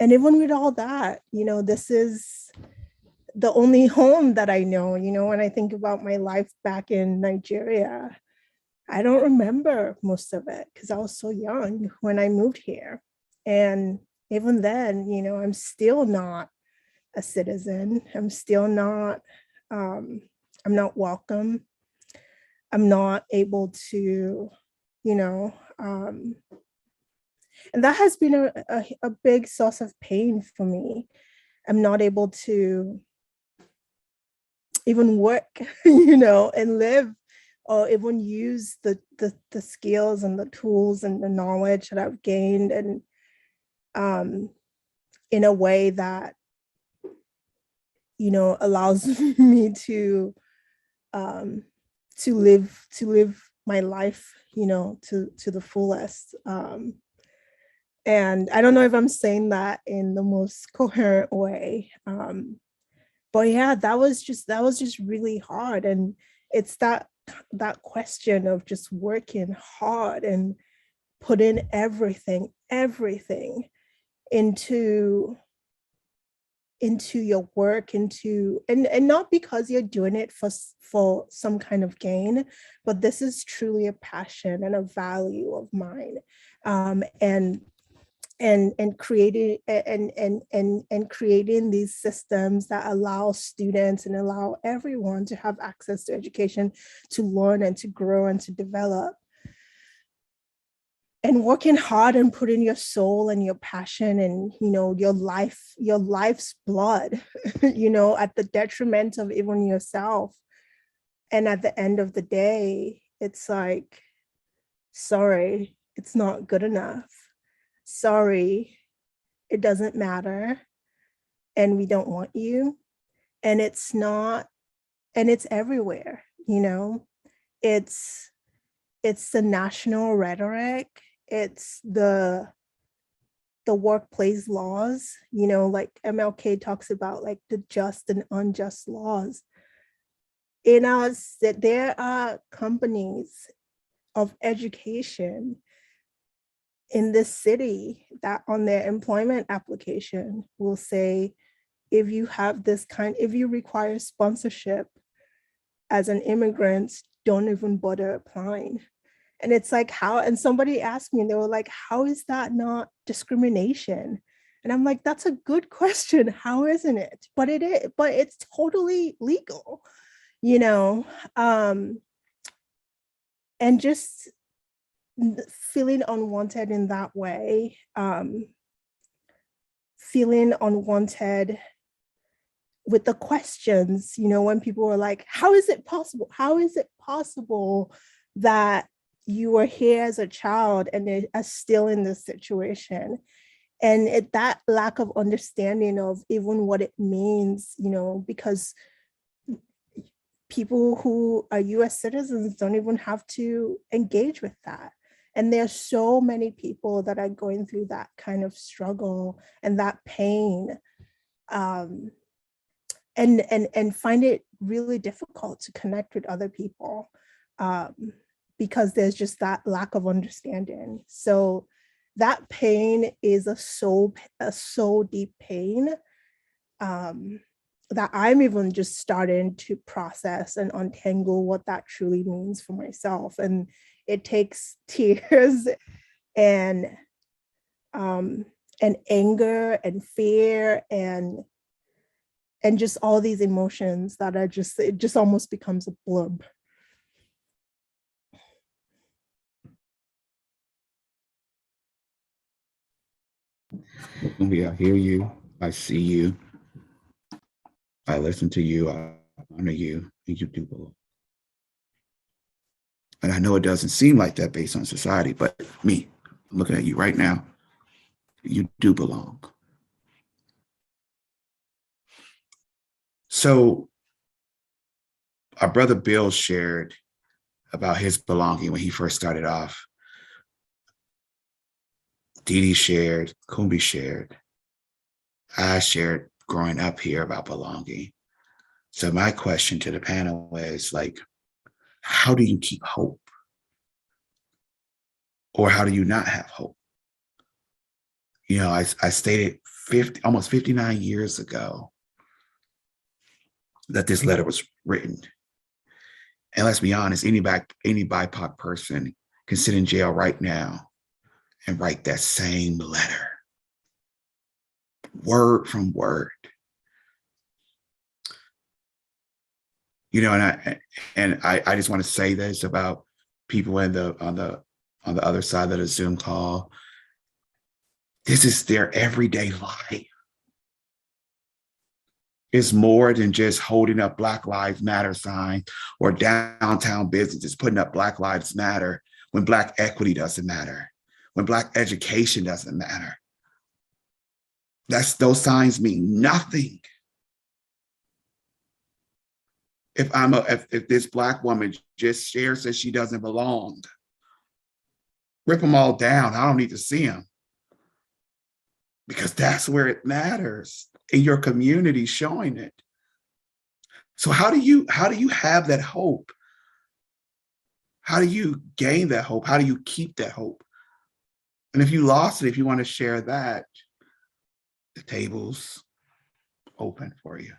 even with all that, this is the only home that I know. When I think about my life back in Nigeria, I don't remember most of it because I was so young when I moved here. And even then, I'm still not a citizen. I'm still not, I'm not welcome. I'm not able to, and that has been a big source of pain for me. I'm not able to even work, and live, or even use the skills and the tools and the knowledge that I've gained, and in a way that, allows me to live my life, to the fullest. And I don't know if I'm saying that in the most coherent way. But yeah, that was just really hard. And it's that question of just working hard and putting everything into your work, and not because you're doing it for some kind of gain, but this is truly a passion and a value of mine. And creating these systems that allow students and allow everyone to have access to education, to learn and to grow and to develop. And working hard and putting your soul and your passion and, your life's blood, at the detriment of even yourself. And at the end of the day, it's like, sorry, it's not good enough. Sorry, it doesn't matter. And we don't want you. And it's not, and it's everywhere, it's the national rhetoric. It's the workplace laws, like MLK talks about, like the just and unjust laws. There are companies of education in this city that on their employment application will say, if you require sponsorship as an immigrant, don't even bother applying. And it's like, how, and somebody asked me, and they were like, how is that not discrimination? And I'm like, that's a good question. How isn't it? But it is, but it's totally legal. you know, um, and just feeling unwanted in that way, feeling unwanted with the questions, you know, when people were like, how is it possible? How is it possible that you were here as a child and are still in this situation? And that lack of understanding of even what it means, you know, because people who are US citizens don't even have to engage with that. And there's so many people that are going through that kind of struggle and that pain. And find it really difficult to connect with other people, because there's just that lack of understanding. So that pain is a so deep pain, that I'm even just starting to process and untangle what that truly means for myself. And it takes tears and anger and fear and just all these emotions that are just, it just almost becomes a blurb. I hear you. I see you. I listen to you. I honor you. And you do belong. And I know it doesn't seem like that based on society, but me, I'm looking at you right now. You do belong. So our brother Bill shared about his belonging when he first started off. Dee Dee shared, Kumbi shared. I shared growing up here about belonging. So my question to the panel is like, how do you keep hope? Or how do you not have hope? You know, I stated almost 59 years ago that this letter was written. And let's be honest, any BIPOC person can sit in jail right now and write that same letter, word from word. You know, and I just want to say this about people on the other side of the Zoom call. This is their everyday life. It's more than just holding up Black Lives Matter signs or downtown businesses putting up Black Lives Matter when Black equity doesn't matter, when Black education doesn't matter. Those signs mean nothing. If this Black woman just shares that she doesn't belong, rip them all down. I don't need to see them, because that's where it matters, in your community showing it. So how do you have that hope? How do you gain that hope? How do you keep that hope? And if you lost it, if you want to share that, the table's open for you.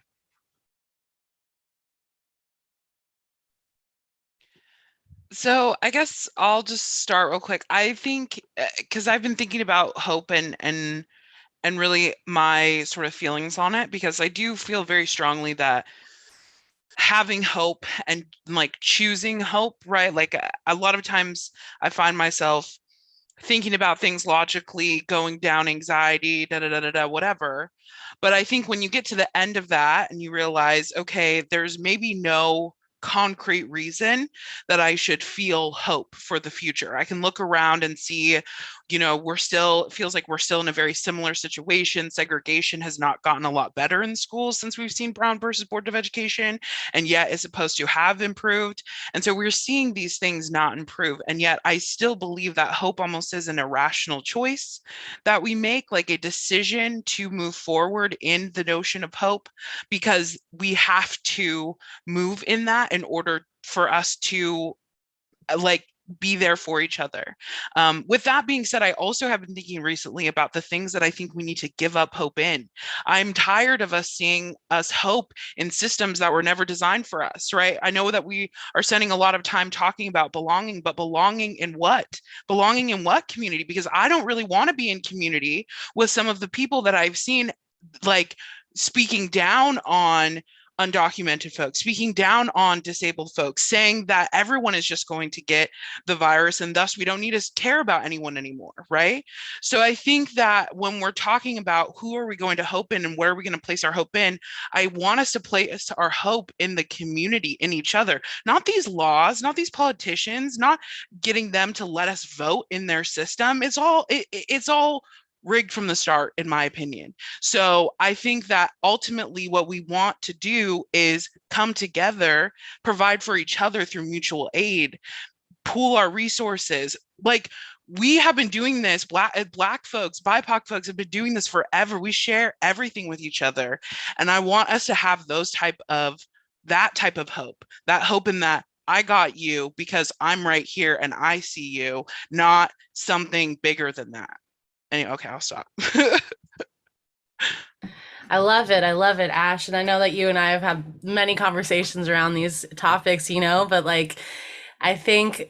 So I guess I'll just start real quick. I think because I've been thinking about hope and really my sort of feelings on it, because I do feel very strongly that having hope and like choosing hope, right? Like a lot of times I find myself thinking about things logically, going down anxiety, whatever. But I think when you get to the end of that and you realize, okay, there's maybe no concrete reason that I should feel hope for the future. I can look around and see, you know, it feels like we're still in a very similar situation. Segregation has not gotten a lot better in schools since we've seen Brown versus Board of Education, and yet it's supposed to have improved. And so we're seeing these things not improve. And yet I still believe that hope almost is an irrational choice that we make, like a decision to move forward in the notion of hope, because we have to move in that in order for us to like be there for each other. With that being said, I also have been thinking recently about the things that I think we need to give up hope in. I'm tired of us seeing us hope in systems that were never designed for us, right? I know that we are spending a lot of time talking about belonging, but belonging in what? Belonging in what community? Because I don't really want to be in community with some of the people that I've seen like speaking down on undocumented folks, speaking down on disabled folks, saying that everyone is just going to get the virus and thus we don't need to care about anyone anymore, right? So I think that when we're talking about who are we going to hope in and where are we going to place our hope in, I want us to place our hope in the community, in each other, not these laws, not these politicians, not getting them to let us vote in their system. It's all rigged from the start, in my opinion. So I think that ultimately what we want to do is come together, provide for each other through mutual aid, pool our resources. Like, we have been doing this, black folks, BIPOC folks have been doing this forever. We share everything with each other. And I want us to have that type of hope, that hope in that I got you because I'm right here and I see you, not something bigger than that. Anyway, okay, I'll stop. I love it. I love it, Ash. And I know that you and I have had many conversations around these topics, but like, I think,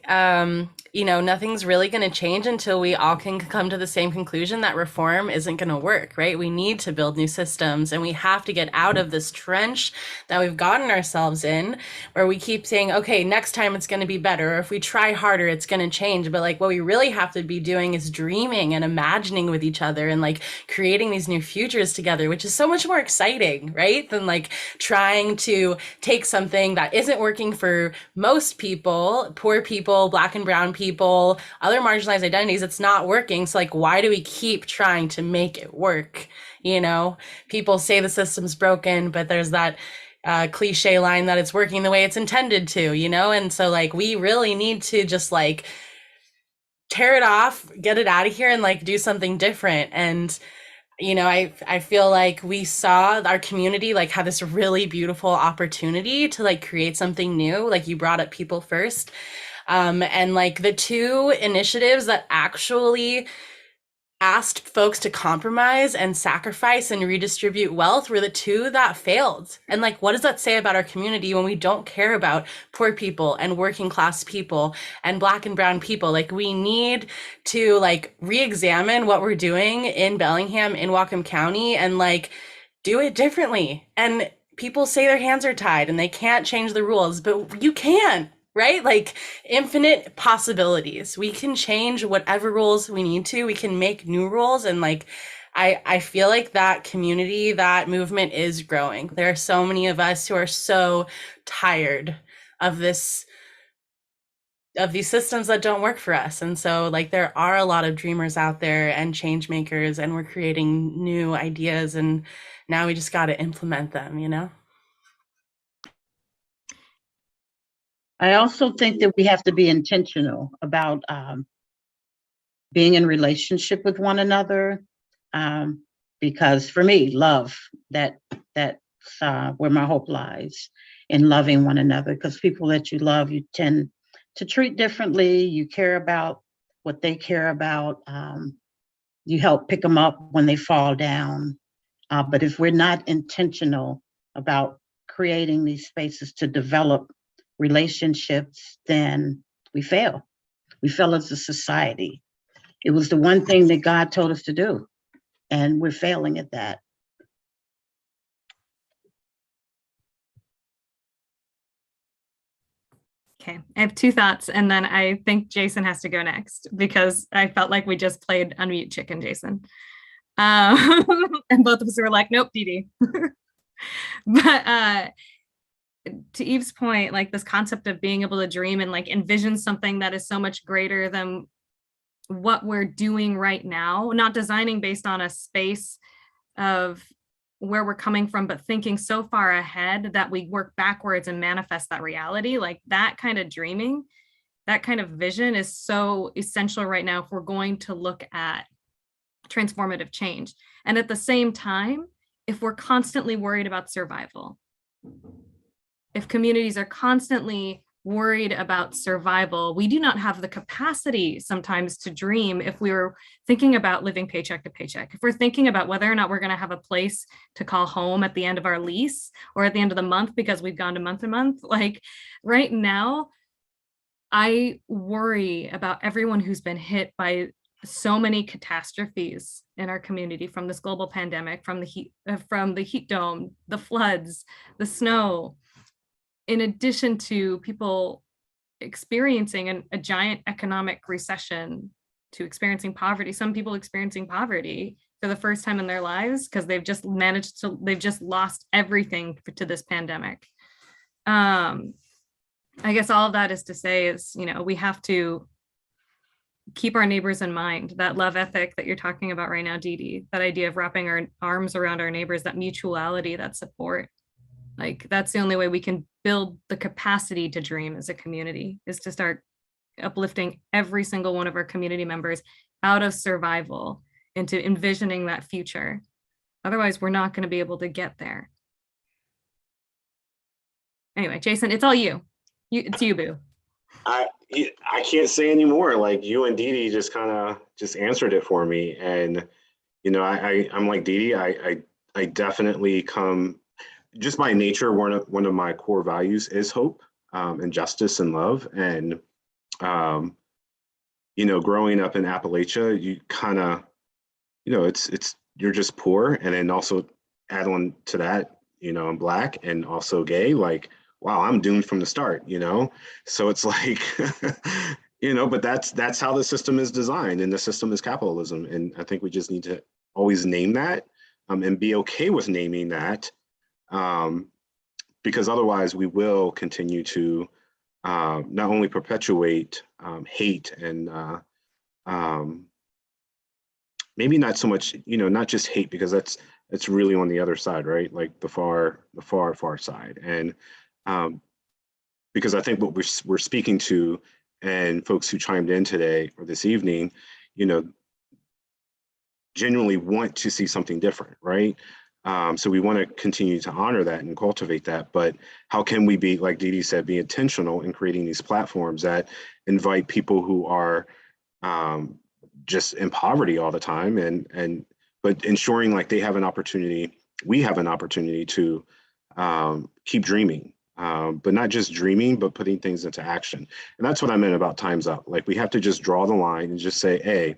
nothing's really going to change until we all can come to the same conclusion that reform isn't going to work, right? We need to build new systems and we have to get out of this trench that we've gotten ourselves in where we keep saying, okay, next time it's going to be better. Or if we try harder, it's going to change. But like what we really have to be doing is dreaming and imagining with each other and like creating these new futures together, which is so much more exciting, right? Than like trying to take something that isn't working for most people, poor people, Black and brown people, other marginalized identities. It's not working. So like, why do we keep trying to make it work? People say the system's broken, but there's that cliche line that it's working the way it's intended to, and so like we really need to just like tear it off, get it out of here and like do something different. And I feel like we saw our community like have this really beautiful opportunity to like create something new. Like you brought up People First. And like the two initiatives that actually asked folks to compromise and sacrifice and redistribute wealth were the two that failed. And like, what does that say about our community when we don't care about poor people and working class people and Black and brown people? Like we need to like re-examine what we're doing in Bellingham, in Whatcom County, and like do it differently. And people say their hands are tied and they can't change the rules, but you can. Right? Like infinite possibilities. We can change whatever rules we need to. We can make new rules. And like, I feel like that community, that movement is growing. There are so many of us who are so tired of these systems that don't work for us. And so like, there are a lot of dreamers out there and change makers, and we're creating new ideas. And now we just got to implement them, I also think that we have to be intentional about being in relationship with one another, because for me, love, that's where my hope lies, in loving one another, because people that you love, you tend to treat differently. You care about what they care about. You help pick them up when they fall down. But if we're not intentional about creating these spaces to develop relationships, then we fail. We fail as a society. It was the one thing that God told us to do, and we're failing at that. Okay, I have two thoughts, and then I think Jason has to go next because I felt like we just played Unmute Chicken, Jason. And both of us were like, nope, Dee Dee. But to Eve's point, like this concept of being able to dream and like envision something that is so much greater than what we're doing right now, not designing based on a space of where we're coming from, but thinking so far ahead that we work backwards and manifest that reality. Like that kind of dreaming, that kind of vision is so essential right now if we're going to look at transformative change. And at the same time, if we're constantly worried about survival, if communities are constantly worried about survival, we do not have the capacity sometimes to dream if we were thinking about living paycheck to paycheck. If we're thinking about whether or not we're going to have a place to call home at the end of our lease or at the end of the month because we've gone to month, like right now, I worry about everyone who's been hit by so many catastrophes in our community, from this global pandemic, from the heat dome, the floods, the snow, in addition to people experiencing a giant economic recession, to experiencing poverty, some people experiencing poverty for the first time in their lives because they've just lost everything to this pandemic. I guess all of that is to say is, we have to keep our neighbors in mind. That love ethic that you're talking about right now, Dee Dee, that idea of wrapping our arms around our neighbors, that mutuality, that support. Like, that's the only way we can build the capacity to dream as a community, is to start uplifting every single one of our community members out of survival into envisioning that future. Otherwise, we're not going to be able to get there. Anyway, Jason, it's all you. It's you, boo. I can't say anymore. Like, you and Dee Dee just kind of just answered it for me. And, I'm like Dee Dee. I definitely come, just by nature, one of my core values is hope, and justice and love. And, growing up in Appalachia, you kind of, you're just poor. And then also add on to that, I'm Black and also gay. Like, wow, I'm doomed from the start, So it's like, but that's how the system is designed, and the system is capitalism. And I think we just need to always name that, and be okay with naming that, because otherwise we will continue to not only perpetuate hate and maybe not so much, not just hate, because it's really on the other side, right? Like the far side. And because I think what we're speaking to, and folks who chimed in today or this evening, genuinely want to see something different, right? So we want to continue to honor that and cultivate that. But how can we be, like Dee Dee said, be intentional in creating these platforms that invite people who are just in poverty all the time, but ensuring like they have an opportunity, we have an opportunity to keep dreaming, but not just dreaming, but putting things into action. And that's what I meant about time's up. Like, we have to just draw the line and just say, hey,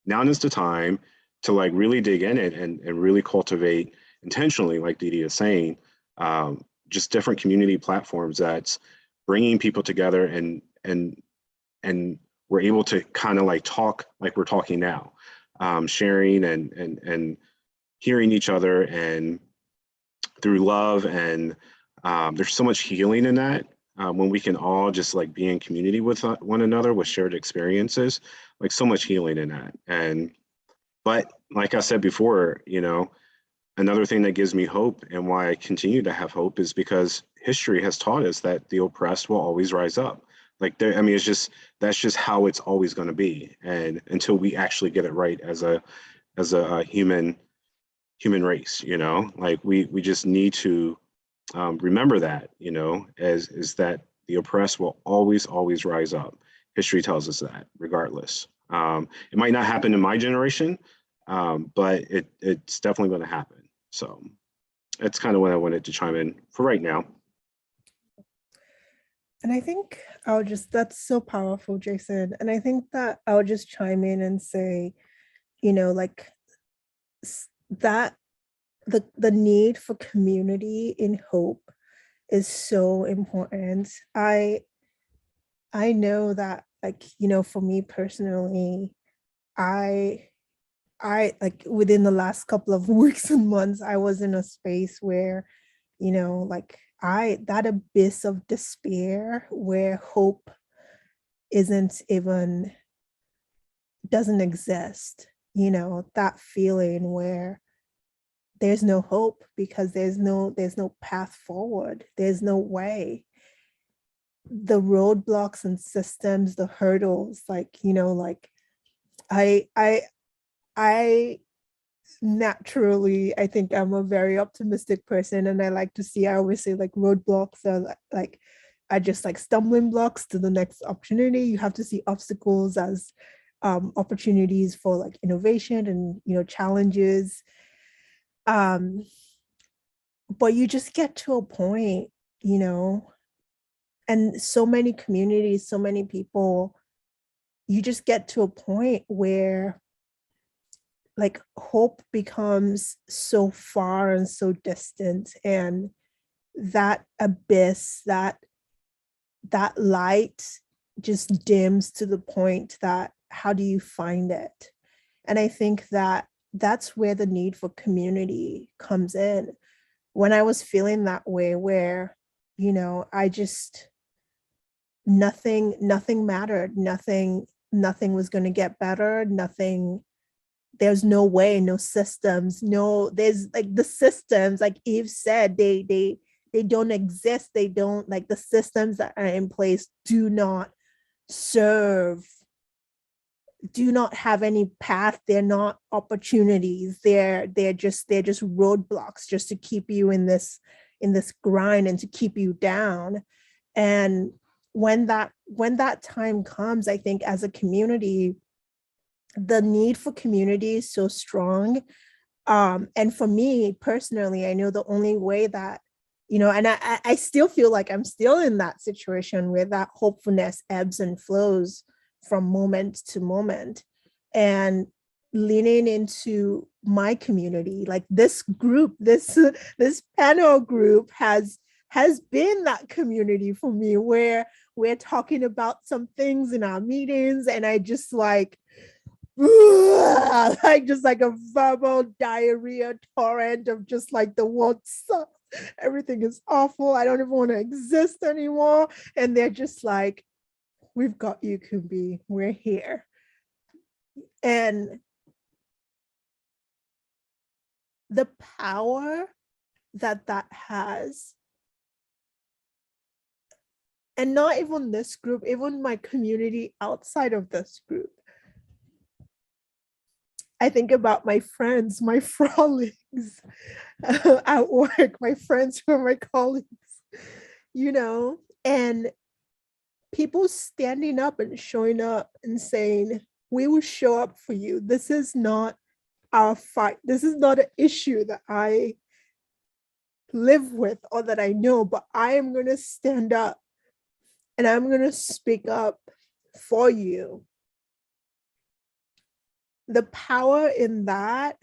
now is the time to like really dig in it and really cultivate intentionally, like Dee Dee is saying, just different community platforms that's bringing people together, and we're able to kind of like talk like we're talking now, sharing and hearing each other, and through love. And there's so much healing in that, when we can all just like be in community with one another with shared experiences, like so much healing in that. But like I said before, another thing that gives me hope, and why I continue to have hope, is because history has taught us that the oppressed will always rise up. Like, that's just how it's always going to be. And until we actually get it right as a human race, like we just need to remember that, is that the oppressed will always rise up. History tells us that, regardless. It might not happen in my generation, but it's definitely going to happen. So that's kind of what I wanted to chime in for right now. And I think that's so powerful, Jason. And I think that I'll just chime in and say, like that the need for community in hope is so important. I know that, like, for me personally, I like within the last couple of weeks and months, I was in a space where, like that abyss of despair where hope doesn't exist, that feeling where there's no hope because there's no path forward. There's no way. The roadblocks and systems, the hurdles, like, like I naturally, I think I'm a very optimistic person, and I always say like roadblocks are just like stumbling blocks to the next opportunity. You have to see obstacles as opportunities for like innovation and, challenges. But you just get to a point, and so many communities, so many people, you just get to a point where like hope becomes so far and so distant, and that abyss, that light just dims to the point that how do you find it? And I think that that's where the need for community comes in. When I was feeling that way, where, you know, I just, nothing mattered, nothing was going to get better, nothing, there's no way, no systems, no, there's like the systems, like Eve said, they don't exist. They don't, like, the systems that are in place do not serve, do not have any path. They're not opportunities. They're just roadblocks just to keep you in this grind and to keep you down. And when that time comes, I think as a community, the need for community is so strong. And for me personally, I know the only way that, you know, and I still feel like I'm still in that situation where that hopefulness ebbs and flows from moment to moment. And leaning into my community, like this group, this panel group has been that community for me, where we're talking about some things in our meetings, and I just like just like a verbal diarrhea torrent of just like the world sucks, everything is awful, I don't even want to exist anymore. And they're just like, we've got you, Kumbi, we're here. And the power that has, and not even this group, even my community outside of this group. I think about my friends, my frolics at work, my friends who are my colleagues, you know, and people standing up and showing up and saying, we will show up for you. This is not our fight. This is not an issue that I live with or that I know, but I am going to stand up and I'm going to speak up for you. The power in that,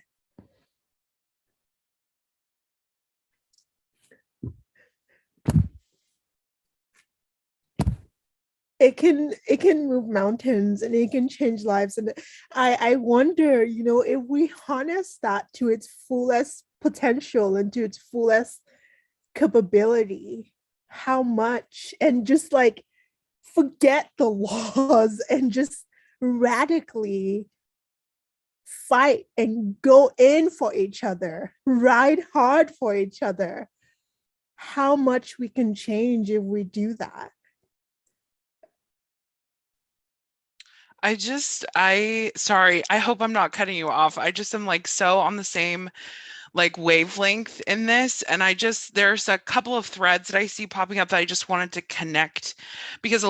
it can move mountains and it can change lives. And I wonder, you know, if we harness that to its fullest potential and to its fullest capability, how much, and just like forget the laws and just radically fight and go in for each other, ride hard for each other, how much we can change if we do that. Sorry, I hope I'm not cutting you off. I just am like so on the same like wavelength in this, and there's a couple of threads that I see popping up that I just wanted to connect, because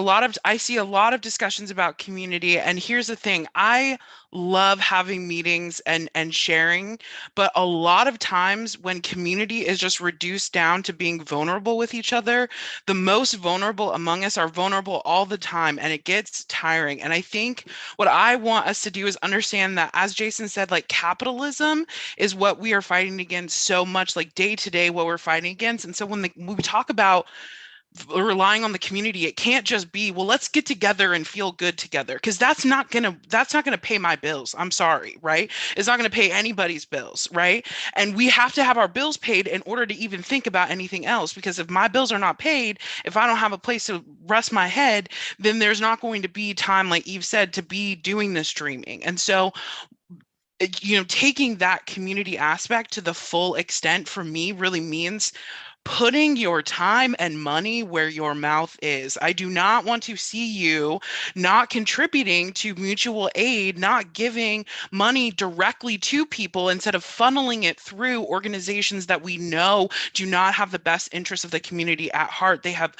I see a lot of discussions about community. And here's the thing, I love having meetings and sharing, but a lot of times when community is just reduced down to being vulnerable with each other, the most vulnerable among us are vulnerable all the time, and it gets tiring. And I think what I want us to do is understand that, as Jason said, like capitalism is what we are fighting against so much, like day to day what we're fighting against. And so when we talk about relying on the community, it can't just be, well, let's get together and feel good together, because that's not gonna pay my bills. I'm sorry, right? It's not gonna pay anybody's bills, right? And we have to have our bills paid in order to even think about anything else, because if my bills are not paid, if I don't have a place to rest my head, then there's not going to be time, like Eve said, to be doing this streaming. And so, you know, taking that community aspect to the full extent for me really means putting your time and money where your mouth is. I do not want to see you not contributing to mutual aid, not giving money directly to people instead of funneling it through organizations that we know do not have the best interests of the community at heart. They have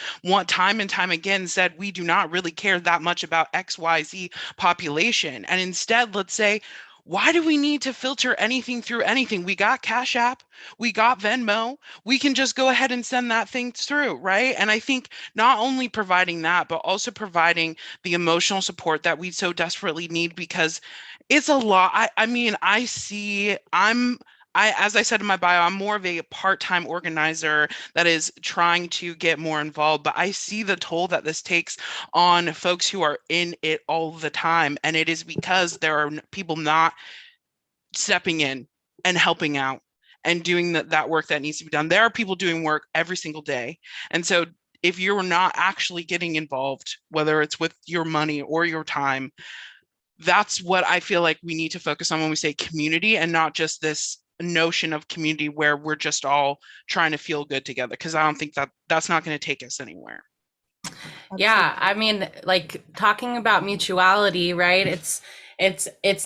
time and time again said, we do not really care that much about XYZ population. And instead, let's say, Why do we need to filter anything through anything? We got Cash App, we got Venmo, we can just go ahead and send that thing through, right? And I think not only providing that, but also providing the emotional support that we so desperately need, because it's a lot. I mean, as I said in my bio, I'm more of a part-time organizer that is trying to get more involved, but I see the toll that this takes on folks who are in it all the time. And it is because there are people not stepping in and helping out and doing that work that needs to be done. There are people doing work every single day. And so if you're not actually getting involved, whether it's with your money or your time, that's what I feel like we need to focus on when we say community, and not just this notion of community where we're just all trying to feel good together, because I don't think that's not going to take us anywhere. Yeah, I mean, like talking about mutuality, right? It's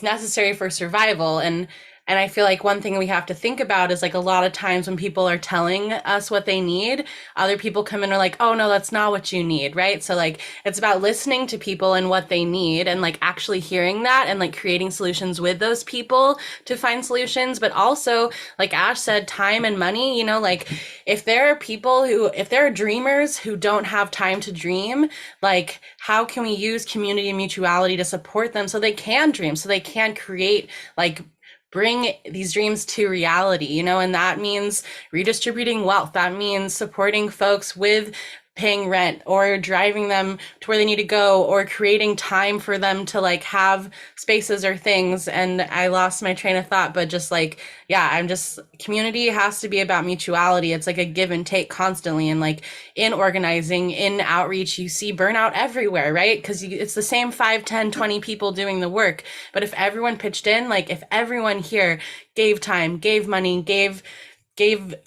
necessary for survival, and I feel like one thing we have to think about is like a lot of times when people are telling us what they need, other people come in and are like, oh no, that's not what you need, right? So like it's about listening to people and what they need, and like actually hearing that and like creating solutions with those people to find solutions. But also, like Ash said, time and money, you know, like if there are dreamers who don't have time to dream, like how can we use community and mutuality to support them so they can dream, so they can create, like bring these dreams to reality, you know? And that means redistributing wealth. That means supporting folks with paying rent, or driving them to where they need to go, or creating time for them to like have spaces or things. And I lost my train of thought, but just like, yeah, community has to be about mutuality. It's like a give and take constantly. And like in organizing, in outreach, you see burnout everywhere, right? Because it's the same 5, 10, 20 people doing the work. But if everyone pitched in, like if everyone here gave time, gave money, gave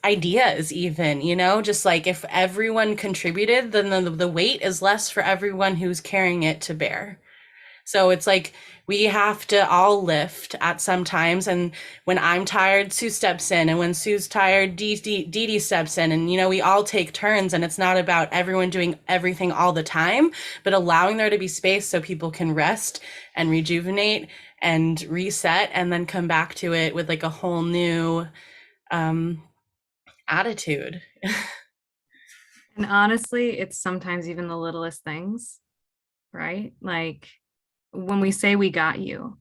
ideas, even, you know, just like if everyone contributed, then the weight is less for everyone who's carrying it to bear. So it's like we have to all lift at some times. And when I'm tired, Sue steps in. And when Sue's tired, Dee Dee steps in. And, you know, we all take turns. And it's not about everyone doing everything all the time, but allowing there to be space so people can rest and rejuvenate and reset, and then come back to it with like a whole new attitude. And honestly, it's sometimes even the littlest things, right? Like when we say we got you,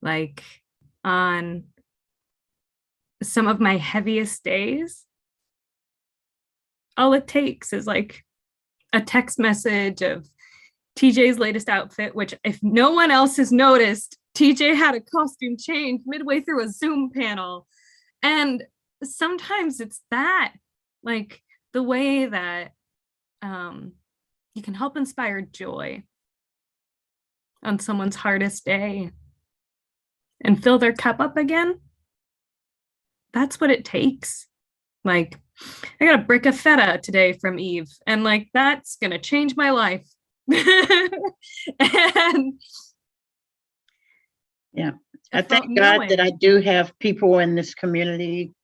like on some of my heaviest days, all it takes is like a text message of TJ's latest outfit, which if no one else has noticed, TJ had a costume change midway through a Zoom panel. And sometimes it's that, like the way that you can help inspire joy on someone's hardest day and fill their cup up again. That's what it takes. Like I got a brick of feta today from Eve, and like that's gonna change my life. And yeah, I thank God that I do have people in this community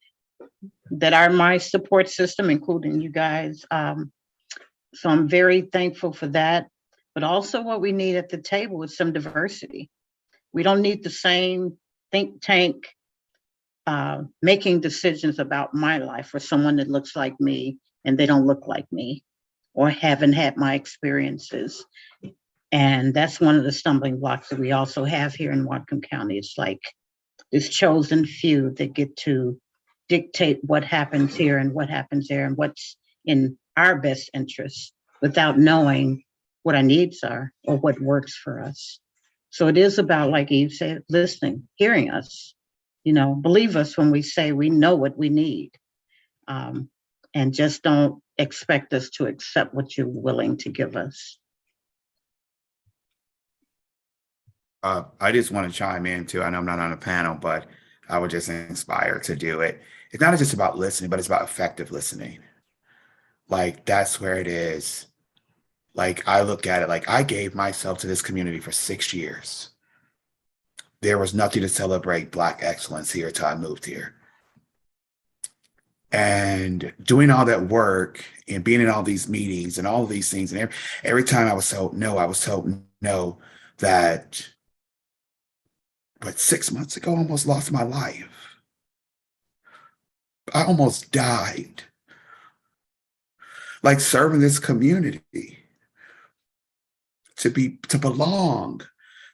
that are my support system, including you guys. So I'm very thankful for that. But also what we need at the table is some diversity. We don't need the same think tank making decisions about my life for someone that looks like me and they don't look like me or haven't had my experiences. And that's one of the stumbling blocks that we also have here in Whatcom County. It's like this chosen few that get to dictate what happens here and what happens there and what's in our best interest without knowing what our needs are or what works for us. So it is about, like Eve said, listening, hearing us, you know, believe us when we say we know what we need, and just don't expect us to accept what you're willing to give us. I just want to chime in too. I know I'm not on a panel, but I would just inspire to do it. It's not just about listening, but it's about effective listening. Like that's where it is. Like I look at it, like I gave myself to this community for 6 years. There was nothing to celebrate Black excellence here till I moved here. And doing all that work and being in all these meetings and all of these things, and every time I was told no, that But 6 months ago, I almost lost my life. I almost died. Like serving this community, to belong,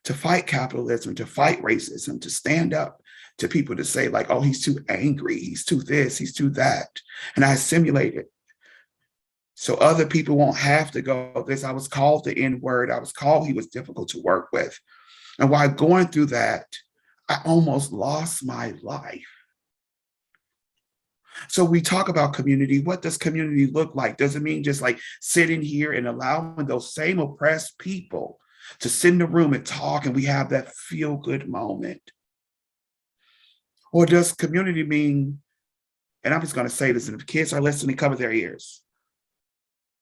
to fight capitalism, to fight racism, to stand up to people to say like, oh, he's too angry, he's too this, he's too that. And I assimilate it. So other people won't have to go this. I was called the N-word. I was called he was difficult to work with. And while going through that, I almost lost my life. So we talk about community. What does community look like? Does it mean just like sitting here and allowing those same oppressed people to sit in the room and talk and we have that feel-good moment? Or does community mean, and I'm just going to say this, and if kids are listening, cover their ears,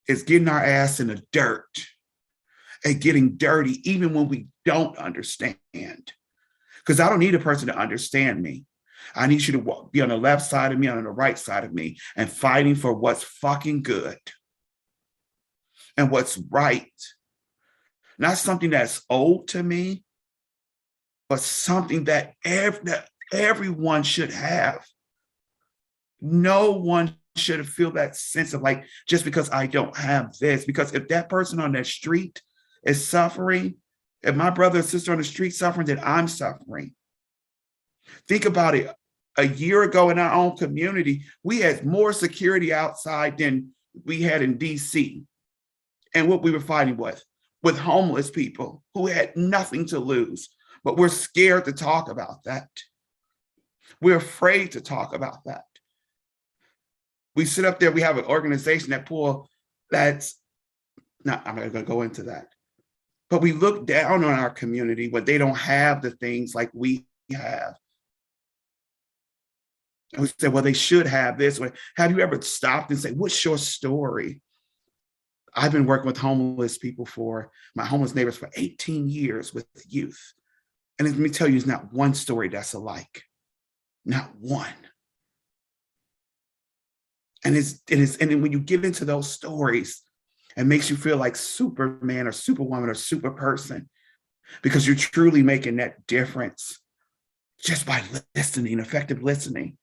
it's getting our ass in the dirt and getting dirty even when we don't understand. Because I don't need a person to understand me. I need you to be on the left side of me, on the right side of me, and fighting for what's fucking good and what's right. Not something that's old to me, but something that everyone should have. No one should feel that sense of like, just because I don't have this, because if that person on that street is suffering, if my brother or sister on the street suffering, then I'm suffering. Think about it. A year ago in our own community, we had more security outside than we had in DC. And what we were fighting with homeless people who had nothing to lose, but we're scared to talk about that. We're afraid to talk about that. We sit up there, we have an organization I'm not going to go into that. But we look down on our community when they don't have the things like we have. And we say, well, they should have this. Have you ever stopped and say, what's your story? I've been working with homeless people my homeless neighbors for 18 years with youth. And let me tell you, there's not one story that's alike. Not one. And and when you get into those stories, it makes you feel like Superman or Superwoman or super person, because you're truly making that difference just by listening, effective listening.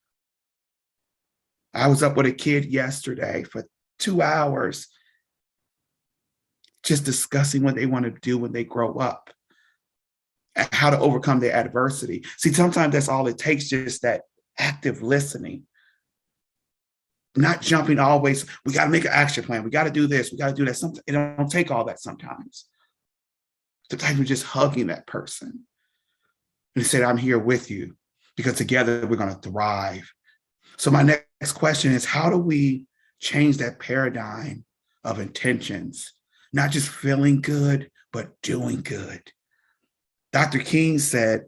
I was up with a kid yesterday for 2 hours, just discussing what they want to do when they grow up and how to overcome their adversity. See, sometimes that's all it takes, just that active listening. Not jumping always, we got to make an action plan. We got to do this. We got to do that. Sometimes it don't take all that sometimes. Sometimes we're just hugging that person and say, I'm here with you because together we're going to thrive. So my next question is, how do we change that paradigm of intentions? Not just feeling good, but doing good. Dr. King said,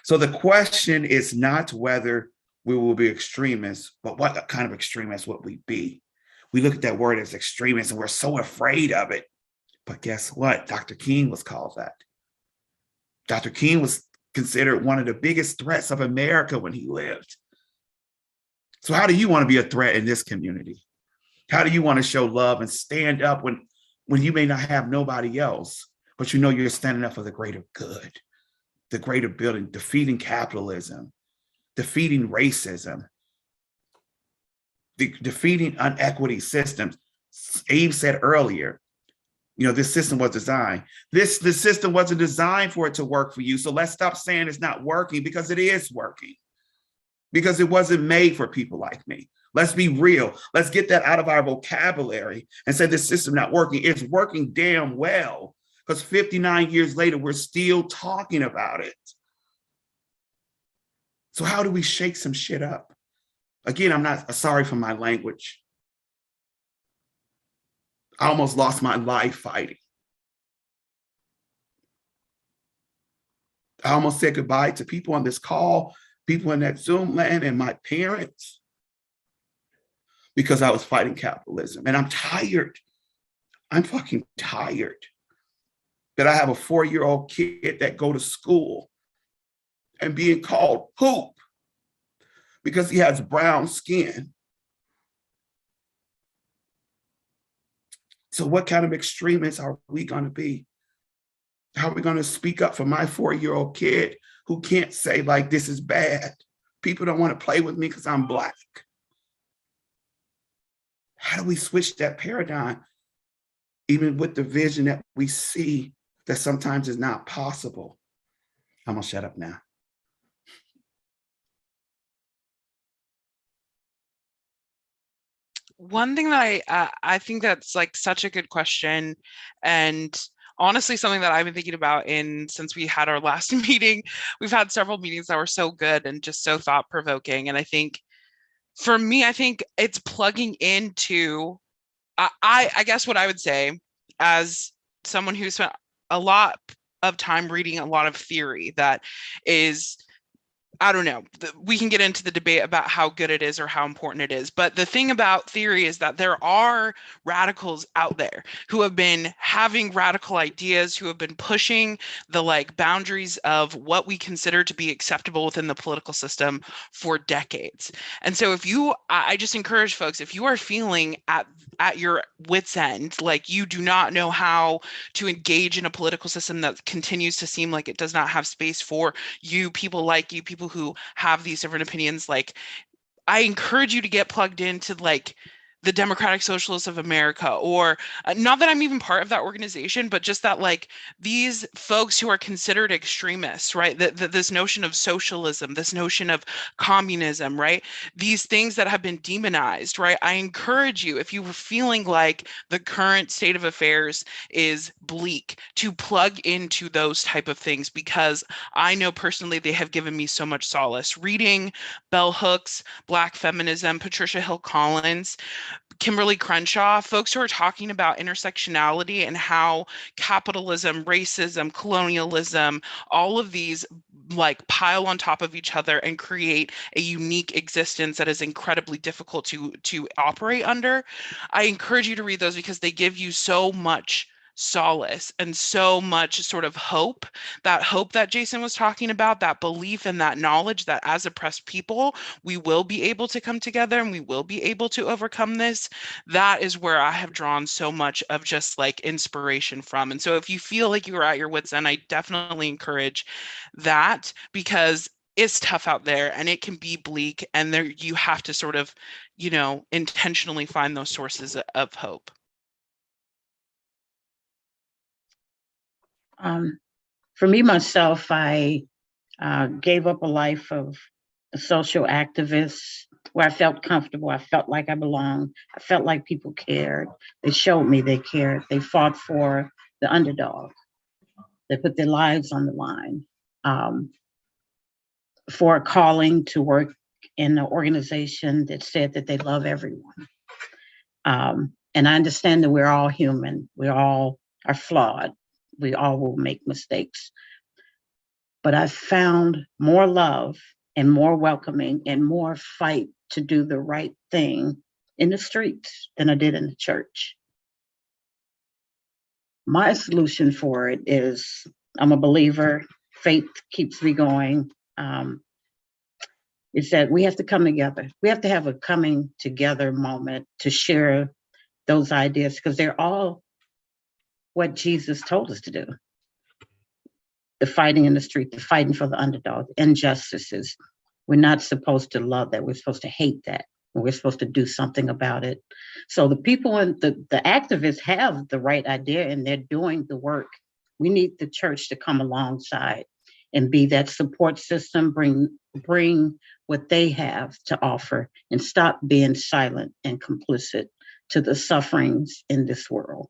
so the question is not whether we will be extremists, but what kind of extremists would we be? We look at that word as extremists and we're so afraid of it. But guess what? Dr. King was called that. Dr. King was considered one of the biggest threats of America when he lived. So how do you want to be a threat in this community? How do you want to show love and stand up when you may not have nobody else, but you know you're standing up for the greater good, the greater building, defeating capitalism, defeating racism, defeating inequity systems. Abe said earlier, this system was designed. The system wasn't designed for it to work for you. So let's stop saying it's not working, because it is working. Because it wasn't made for people like me. Let's be real. Let's get that out of our vocabulary and say this system not working. It's working damn well, because 59 years later, we're still talking about it. So how do we shake some shit up? Again, I'm not sorry for my language. I almost lost my life fighting. I almost said goodbye to people on this call, people in that Zoom land, and my parents, because I was fighting capitalism. And I'm tired. I'm fucking tired that I have a 4-year-old kid that go to school and being called poop because he has brown skin. So what kind of extremists are we going to be? How are we going to speak up for my 4-year-old kid who can't say, like, this is bad? People don't want to play with me because I'm Black. How do we switch that paradigm, even with the vision that we see that sometimes is not possible? I'm going to shut up now. One thing that I think that's like such a good question, and honestly something that I've been thinking about since we had our last meeting. We've had several meetings that were so good and just so thought-provoking. And I think for me, I think it's plugging into I guess what I would say, as someone who spent a lot of time reading a lot of theory that is, I don't know, we can get into the debate about how good it is or how important it is. But the thing about theory is that there are radicals out there who have been having radical ideas, who have been pushing the like boundaries of what we consider to be acceptable within the political system for decades. And so I just encourage folks, if you are feeling at your wit's end, like you do not know how to engage in a political system that continues to seem like it does not have space for you, people like you, people who have these different opinions, like I encourage you to get plugged into like the Democratic Socialists of America, or not that I'm even part of that organization, but just that like these folks who are considered extremists, right? This notion of socialism, this notion of communism, right? These things that have been demonized, right? I encourage you, if you were feeling like the current state of affairs is bleak, to plug into those type of things, because I know personally they have given me so much solace. Reading Bell Hooks, Black Feminism, Patricia Hill Collins, Kimberly Crenshaw, folks who are talking about intersectionality and how capitalism, racism, colonialism, all of these like pile on top of each other and create a unique existence that is incredibly difficult to operate under. I encourage you to read those because they give you so much solace and so much sort of hope that Jason was talking about, that belief and that knowledge that as oppressed people, we will be able to come together and we will be able to overcome this. That is where I have drawn so much of just like inspiration from. And so if you feel like you are at your wit's end, I definitely encourage that, because it's tough out there and it can be bleak, and there you have to sort of, intentionally find those sources of hope. For me, myself, I gave up a life of a social activist where I felt comfortable. I felt like I belonged. I felt like people cared. They showed me they cared. They fought for the underdog. They put their lives on the line for a calling to work in an organization that said that they love everyone. And I understand that we're all human. We all are flawed. We all will make mistakes. But I found more love and more welcoming and more fight to do the right thing in the streets than I did in the church. My solution for it is, I'm a believer, faith keeps me going, is that we have to come together. We have to have a coming together moment to share those ideas, because they're all what Jesus told us to do. The fighting in the street, the fighting for the underdog, injustices. We're not supposed to love that. We're supposed to hate that. We're supposed to do something about it. So the people and the activists have the right idea and they're doing the work. We need the church to come alongside and be that support system, bring what they have to offer, and stop being silent and complicit to the sufferings in this world.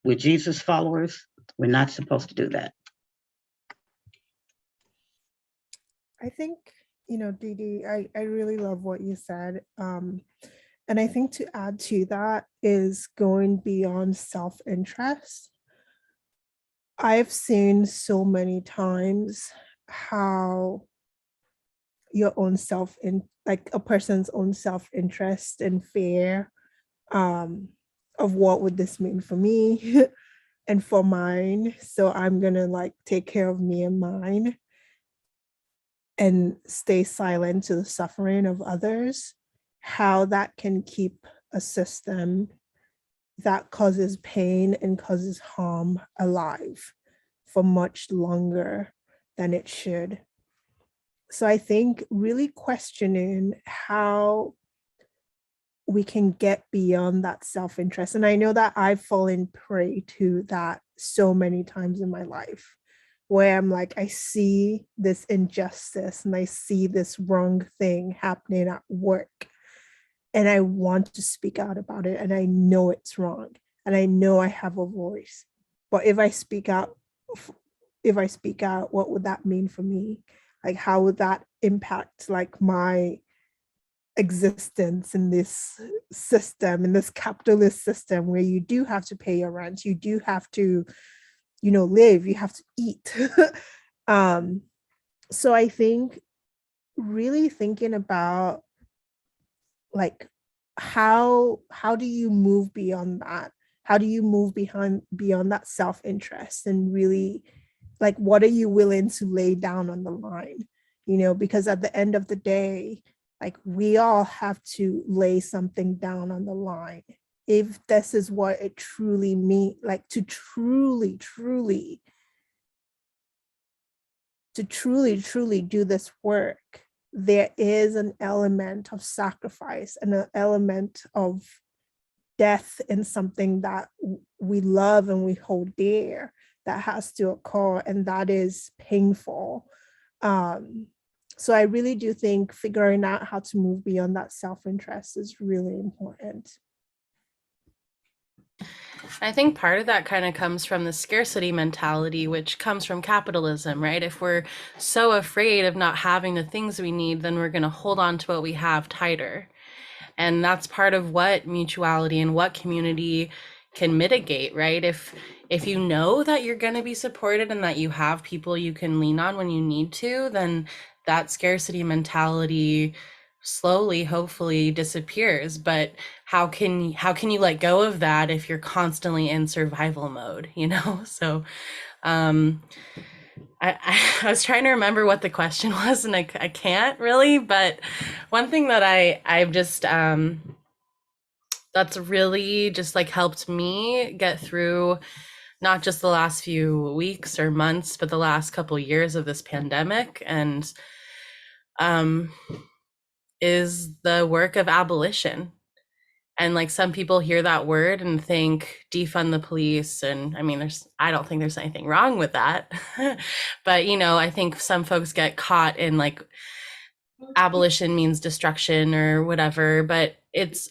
We're Jesus followers. We're not supposed to do that. I think, Dee Dee, I really love what you said. And I think to add to that is going beyond self-interest. I've seen so many times how your own like a person's own self-interest and fear of what would this mean for me and for mine. So I'm gonna like take care of me and mine and stay silent to the suffering of others, how that can keep a system that causes pain and causes harm alive for much longer than it should. So I think really questioning how we can get beyond that self-interest. And I know that I've fallen prey to that so many times in my life, where I'm like, I see this injustice and I see this wrong thing happening at work, and I want to speak out about it, and I know it's wrong, and I know I have a voice. But if I speak out, what would that mean for me? Like, how would that impact like my existence in this system, in this capitalist system, where you do have to pay your rent, you do have to, live, you have to eat. So I think really thinking about like how do you move beyond that? How do you move beyond that self-interest, and really like what are you willing to lay down on the line? Because at the end of the day, like we all have to lay something down on the line if this is what it truly means, like to truly do this work. There is an element of sacrifice and an element of death in something that we love and we hold dear that has to occur, and that is painful. So I really do think figuring out how to move beyond that self-interest is really important. I think part of that kind of comes from the scarcity mentality, which comes from capitalism, right? If we're so afraid of not having the things we need, then we're going to hold on to what we have tighter. And that's part of what mutuality and what community can mitigate, right? If you know that you're going to be supported and that you have people you can lean on when you need to, then that scarcity mentality slowly, hopefully, disappears. But how can you let go of that if you're constantly in survival mode, So I was trying to remember what the question was, and I can't really, but one thing that I've just that's really just like helped me get through not just the last few weeks or months, but the last couple of years of this pandemic, and is the work of abolition. And like some people hear that word and think defund the police. And I mean, I don't think there's anything wrong with that. But, I think some folks get caught in like abolition means destruction or whatever, but it's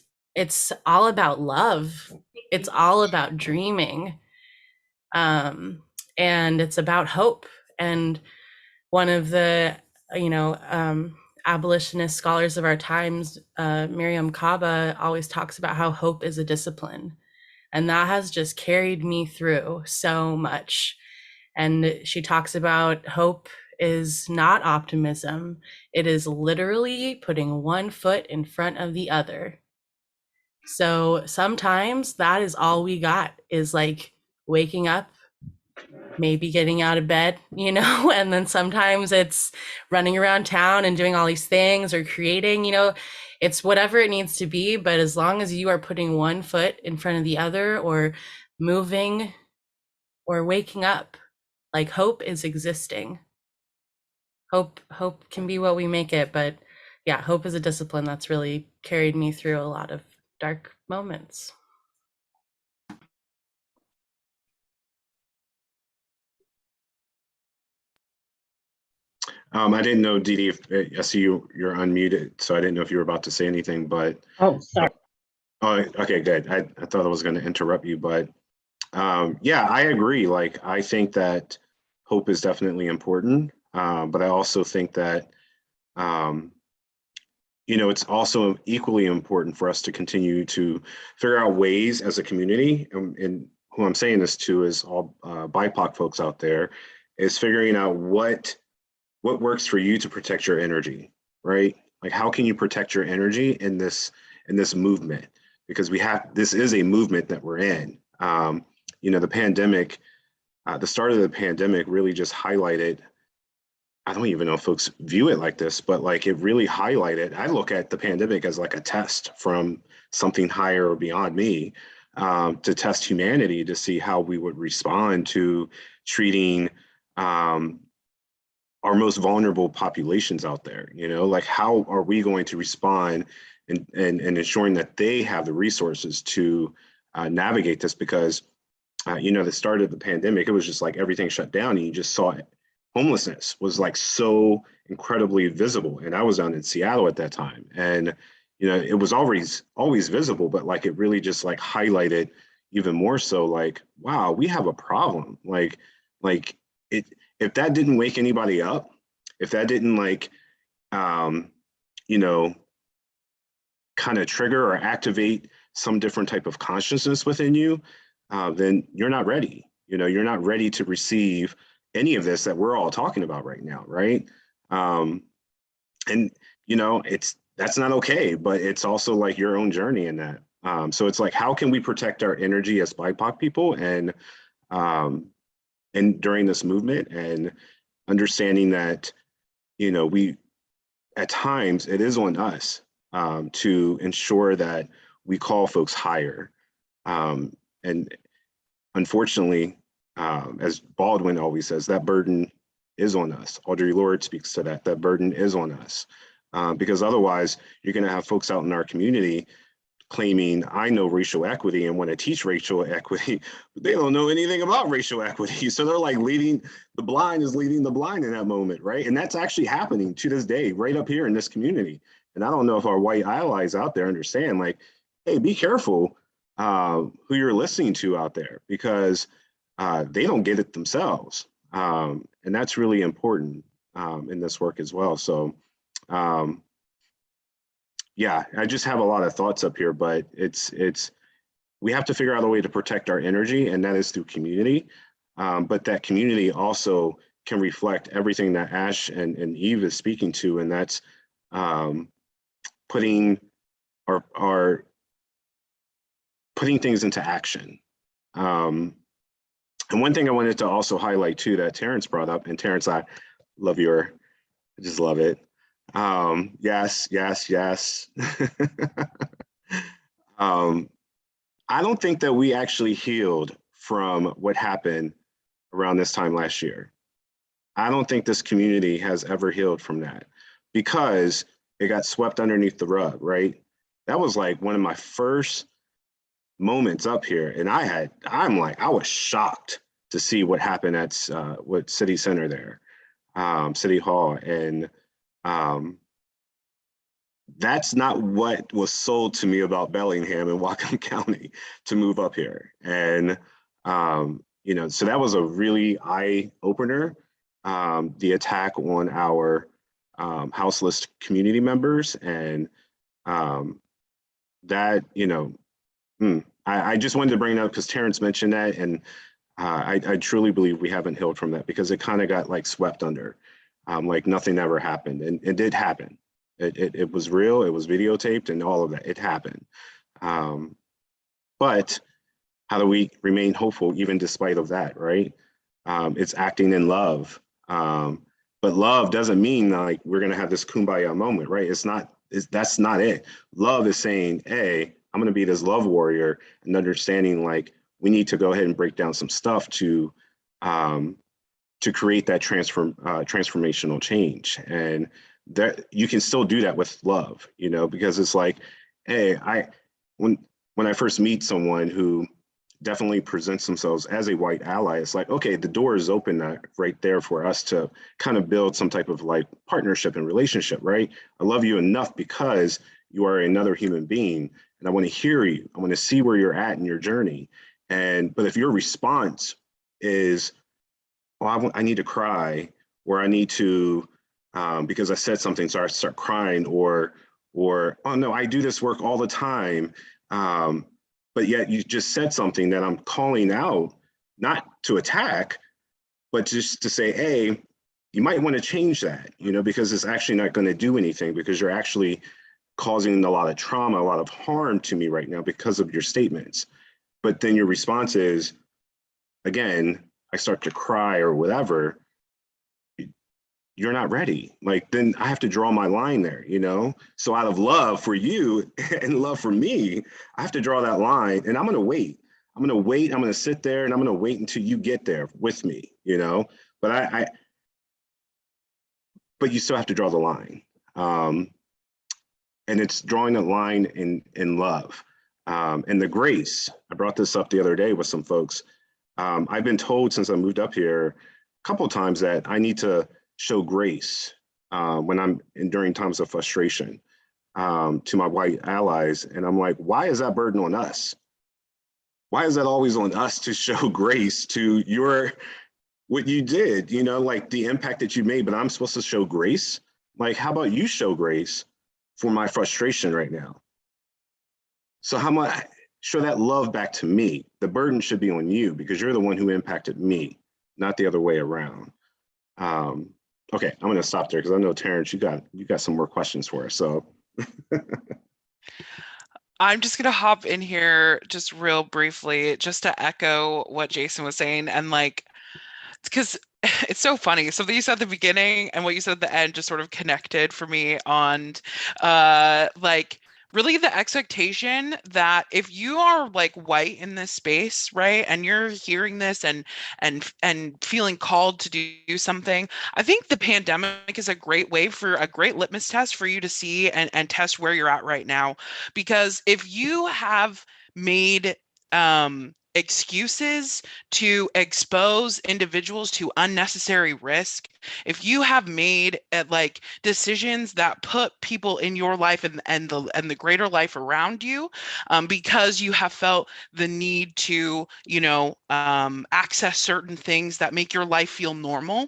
all about love. It's all about dreaming. And it's about hope. And one of the, abolitionist scholars of our times, Miriam Kaba, always talks about how hope is a discipline. And that has just carried me through so much. And she talks about hope is not optimism. It is literally putting one foot in front of the other. So sometimes that is all we got, is like waking up, maybe getting out of bed, and then sometimes it's running around town and doing all these things or creating, it's whatever it needs to be. But as long as you are putting one foot in front of the other, or moving or waking up, like hope is existing. Hope can be what we make it. But yeah, hope is a discipline that's really carried me through a lot of dark moments. I didn't know, Dee Dee, I see you're unmuted, so I didn't know if you were about to say anything, but. Oh, sorry. Oh, okay, good. I thought I was going to interrupt you, but yeah, I agree. Like, I think that hope is definitely important, but I also think that, it's also equally important for us to continue to figure out ways as a community, and who I'm saying this to is all BIPOC folks out there, is figuring out what works for you to protect your energy, right? Like, how can you protect your energy in this movement? Because this is a movement that we're in. The pandemic, the start of the pandemic really just highlighted, I don't even know if folks view it like this, but like it really highlighted, I look at the pandemic as like a test from something higher or beyond me, to test humanity to see how we would respond to treating our most vulnerable populations out there. You know, like how are we going to respond and ensuring that they have the resources to navigate this? Because you know, the start of the pandemic, it was just like everything shut down, and you just saw it. Homelessness was like so incredibly visible, and I was down in Seattle at that time, and you know, it was always visible, but like it really just like highlighted even more so, like, wow, we have a problem. Like it, if that didn't wake anybody up, if that didn't like you know, kind of trigger or activate some different type of consciousness within you, then you're not ready. You know, you're not ready to receive any of this that we're all talking about right now, right? And you know, that's not okay, but it's also like your own journey in that. So it's like, how can we protect our energy as BIPOC people and during this movement, and understanding that, you know, we at times it is on us to ensure that we call folks higher. And unfortunately, as Baldwin always says, that burden is on us. Audre Lorde speaks to that. That burden is on us, because otherwise you're going to have folks out in our community claiming, I know racial equity and want to teach racial equity, but they don't know anything about racial equity. So they're like leading the blind in that moment, right? And that's actually happening to this day, right up here in this community. And I don't know if our white allies out there understand, like, hey, be careful who you're listening to out there, because they don't get it themselves. And that's really important in this work as well. So yeah, I just have a lot of thoughts up here, but we have to figure out a way to protect our energy, and that is through community. But that community also can reflect everything that Ash and Eve is speaking to, and that's putting things into action. And one thing I wanted to also highlight too that Terrence brought up, and Terrence, I just love it. Yes. I don't think that we actually healed from what happened around this time last year. I don't think this community has ever healed from that, because it got swept underneath the rug, right? That was like one of my first moments up here, and I was shocked to see what happened at City Center there, City Hall, and that's not what was sold to me about Bellingham and Whatcom County to move up here. And you know, so that was a really eye opener. The attack on our houseless community members, and that, you know, I just wanted to bring it up because Terrence mentioned that, and I truly believe we haven't healed from that, because it kind of got like swept under, like nothing ever happened, and it did happen. It was real, it was videotaped, and all of that, it happened. But how do we remain hopeful even despite of that, right? It's acting in love. But love doesn't mean like we're gonna have this kumbaya moment, right? That's not it. Love is saying, hey, I'm gonna be this love warrior, and understanding like we need to go ahead and break down some stuff to create that transformational change. And that you can still do that with love, you know, because it's like, hey, when I first meet someone who definitely presents themselves as a white ally, it's like, okay, the door is open right there for us to kind of build some type of like partnership and relationship, right? I love you enough because you are another human being, and I want to hear you. I want to see where you're at in your journey. But if your response is, oh, I need to cry, or I need to, because I said something, so I start crying, or oh no, I do this work all the time, but yet you just said something that I'm calling out, not to attack, but just to say, hey, you might want to change that, you know, because it's actually not going to do anything, because you're actually causing a lot of trauma, a lot of harm to me right now because of your statements. But then your response is, again, I start to cry or whatever. you're not ready. Like, then I have to draw my line there, you know? So out of love for you and love for me, I have to draw that line, and I'm going to wait. I'm going to wait. I'm going to sit there, and I'm going to wait until you get there with me, you know? But but you still have to draw the line. And it's drawing a line in love. And the grace, I brought this up the other day with some folks. I've been told since I moved up here a couple of times that I need to show grace when I'm during times of frustration to my white allies. And I'm like, why is that burden on us? Why is that always on us to show grace to what you did, you know, like the impact that you made, but I'm supposed to show grace? Like, how about you show grace for my frustration right now? So how much show that love back to me? The burden should be on you because you're the one who impacted me, not the other way around. Okay, I'm gonna stop there because I know Terrence, you got some more questions for us. So I'm just gonna hop in here just real briefly, just to echo what Jason was saying, and like, because it's so funny. Something you said at the beginning and what you said at the end just sort of connected for me on, like, really the expectation that if you are like white in this space, right, and you're hearing this and feeling called to do something, I think the pandemic is a great way for a great litmus test for you to see and test where you're at right now. Because if you have made excuses to expose individuals to unnecessary risk, if you have made like decisions that put people in your life and the greater life around you, because you have felt the need to, you know, access certain things that make your life feel normal,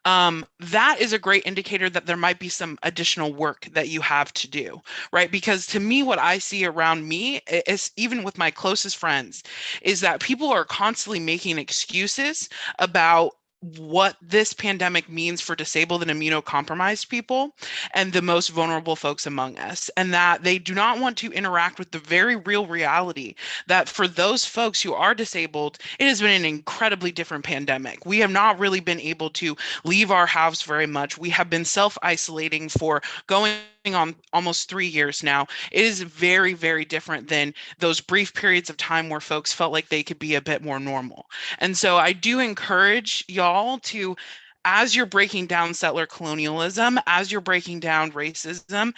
that is a great indicator that there might be some additional work that you have to do, right? Because to me, what I see around me is, even with my closest friends, is that people are constantly making excuses about what this pandemic means for disabled and immunocompromised people and the most vulnerable folks among us, and that they do not want to interact with the very real reality that for those folks who are disabled, it has been an incredibly different pandemic. We have not really been able to leave our house very much. We have been self-isolating for going on almost 3 years now. It is very, very different than those brief periods of time where folks felt like they could be a bit more normal. And so I do encourage y'all to, as you're breaking down settler colonialism, as you're breaking down racism,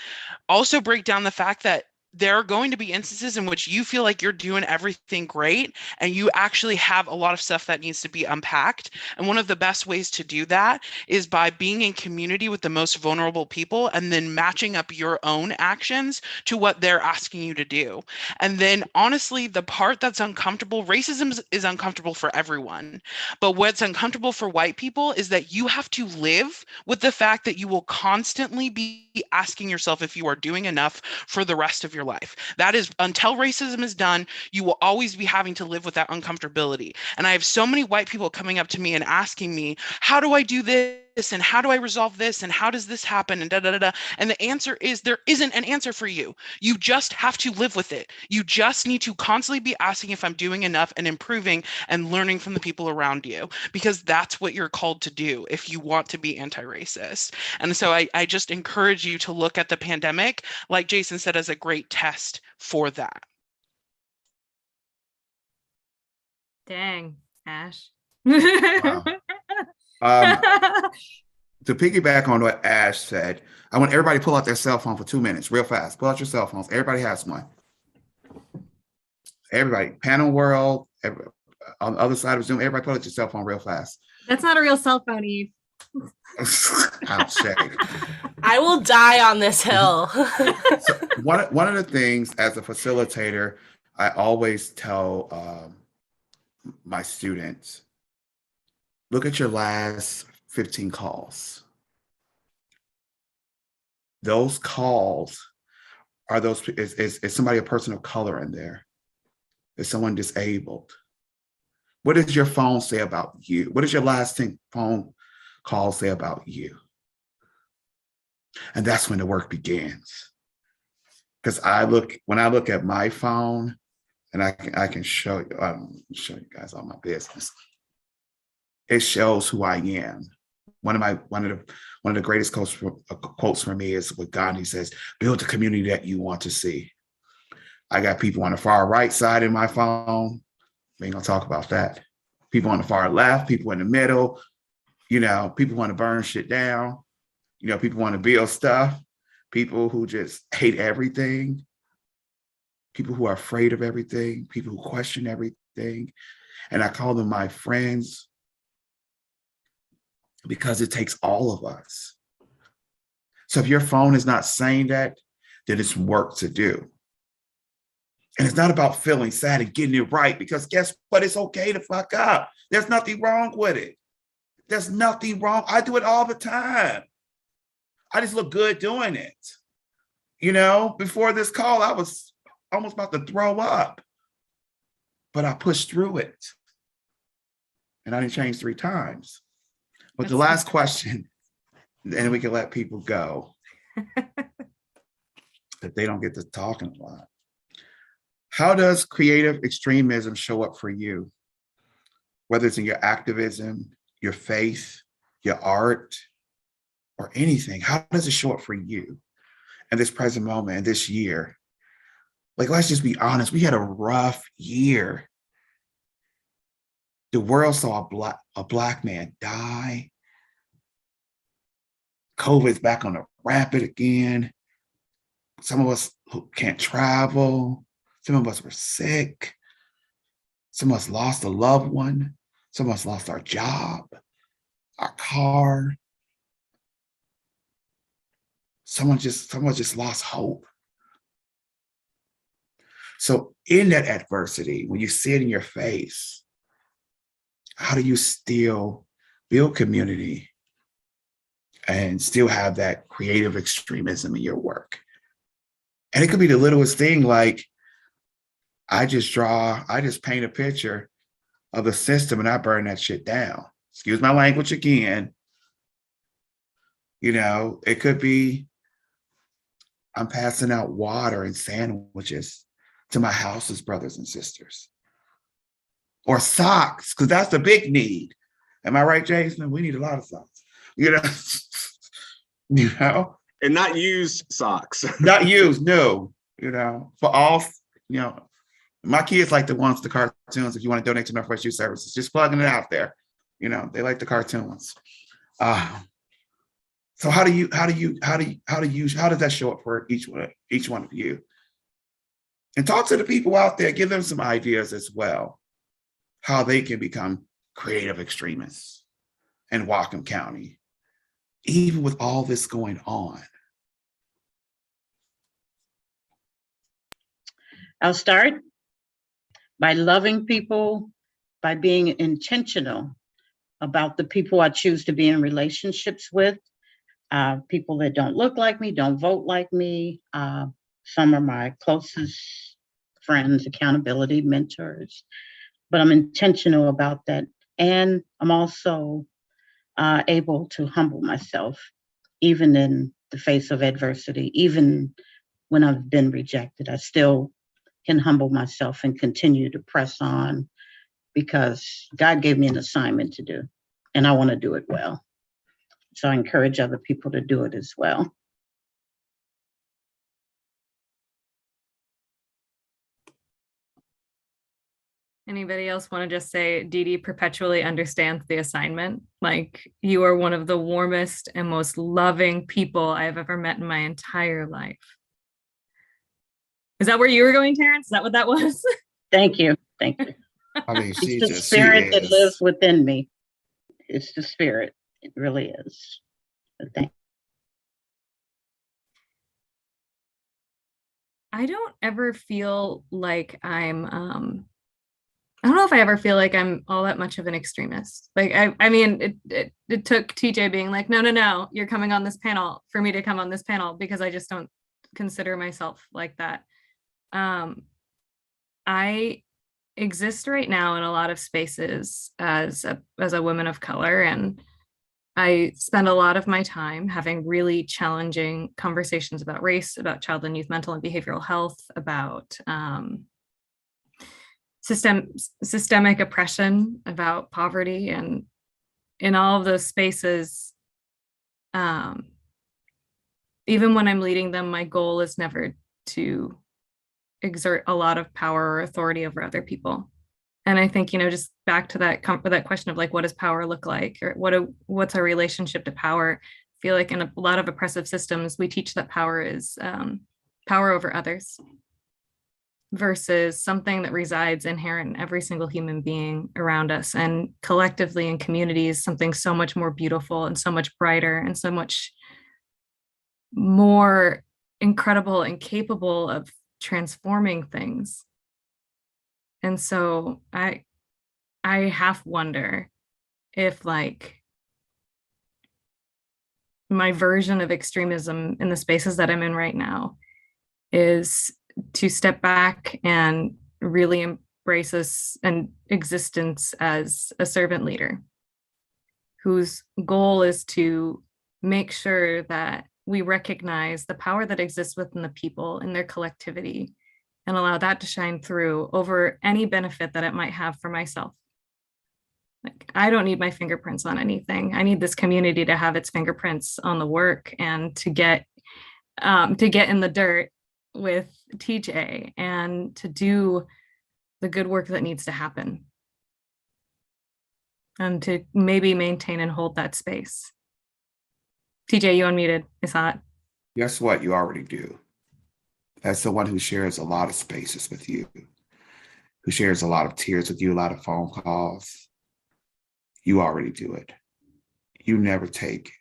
also break down the fact that there are going to be instances in which you feel like you're doing everything great and you actually have a lot of stuff that needs to be unpacked. And one of the best ways to do that is by being in community with the most vulnerable people and then matching up your own actions to what they're asking you to do. And then honestly, the part that's uncomfortable, racism is uncomfortable for everyone. But what's uncomfortable for white people is that you have to live with the fact that you will constantly be asking yourself if you are doing enough for the rest of your life. That is, until racism is done, you will always be having to live with that uncomfortability. And I have so many white people coming up to me and asking me, how do I do this? And how do I resolve this? And how does this happen? And da da da da. And the answer is there isn't an answer for you. You just have to live with it. You just need to constantly be asking if I'm doing enough and improving and learning from the people around you, because that's what you're called to do if you want to be anti-racist. And so I just encourage you to look at the pandemic, like Jason said, as a great test for that. Dang, Ash. Wow. To piggyback on what Ash said, I want everybody to pull out their cell phone for 2 minutes, real fast. Pull out your cell phones. Everybody has one. Everybody, panel world, on the other side of Zoom, everybody pull out your cell phone real fast. That's not a real cell phone, Eve. I'll check. I will die on this hill. So one of the things as a facilitator, I always tell my students, look at your last 15 calls. Those calls are those, is somebody a person of color in there? Is someone disabled? What does your phone say about you? What does your last 10 phone call say about you? And that's when the work begins. Because when I look at my phone, and I can show you, show you guys all my business. It shows who I am. One of the greatest quotes for me is what Gandhi says: build the community that you want to see. I got people on the far right side in my phone. We ain't gonna talk about that. People on the far left, people in the middle, people want to burn shit down. People want to build stuff. People who just hate everything. People who are afraid of everything. People who question everything. And I call them my friends because it takes all of us. So if your phone is not saying that, then it's work to do. And it's not about feeling sad and getting it right, because guess what? It's okay to fuck up. There's nothing wrong with it. There's nothing wrong. I do it all the time. I just look good doing it. Before this call, I was almost about to throw up, but I pushed through it. And I didn't change 3 times. But the last question, and we can let people go, that they don't get to talking a lot. How does creative extremism show up for you? Whether it's in your activism, your faith, your art, or anything, how does it show up for you in this present moment, in this year? Let's just be honest, we had a rough year. The world saw a black man die. COVID's back on the rapid again. Some of us who can't travel. Some of us were sick. Some of us lost a loved one. Some of us lost our job, our car. Someone just lost hope. So in that adversity, when you see it in your face, how do you still build community and still have that creative extremism in your work? And it could be the littlest thing, like I just paint a picture of a system and I burn that shit down. Excuse my language again. It could be I'm passing out water and sandwiches to my house's brothers and sisters. Or socks, because that's the big need. Am I right, Jason? We need a lot of socks. And not used socks. Not used, no. For all, my kids like the cartoons. If you want to donate to Northwest Youth Services, just plugging it out there. They like the cartoons. So how does that show up for each one of you? And talk to the people out there, give them some ideas as well, how they can become creative extremists in Whatcom County, even with all this going on. I'll start by loving people, by being intentional about the people I choose to be in relationships with. People that don't look like me, don't vote like me. Some are my closest friends, accountability mentors, but I'm intentional about that. And I'm also able to humble myself, even in the face of adversity, even when I've been rejected. I still can humble myself and continue to press on because God gave me an assignment to do, and I want to do it well. So I encourage other people to do it as well. Anybody else want to just say, Dee Dee perpetually understands the assignment? You are one of the warmest and most loving people I've ever met in my entire life. Is that where you were going, Terrence? Is that what that was? Thank you. Thank you. It's the spirit that lives within me. It's the spirit. It really is. Thank you. I don't ever feel like I don't know if I ever feel like I'm all that much of an extremist. I mean, it took TJ being like, no, you're coming on this panel for me to come on this panel, because I just don't consider myself like that. I exist right now in a lot of spaces as a woman of color, and I spend a lot of my time having really challenging conversations about race, about child and youth mental and behavioral health, about systemic oppression, about poverty. And in all of those spaces, Even when I'm leading them, my goal is never to exert a lot of power or authority over other people. And I think, just back to that question of like, what does power look like, or what's our relationship to power? I feel like in a lot of oppressive systems, we teach that power is power over others versus something that resides inherent in every single human being around us, and collectively in communities, something so much more beautiful and so much brighter and so much more incredible and capable of transforming things. And so I half wonder if like my version of extremism in the spaces that I'm in right now is to step back and really embrace an existence as a servant leader whose goal is to make sure that we recognize the power that exists within the people in their collectivity and allow that to shine through over any benefit that it might have for myself. Like, I don't need my fingerprints on anything. I need this community to have its fingerprints on the work and to get in the dirt with TJ and to do the good work that needs to happen and to maybe maintain and hold that space. TJ, you unmuted. I saw it. Guess what? You already do. That's the one who shares a lot of spaces with you, who shares a lot of tears with you, a lot of phone calls. You already do it. You never take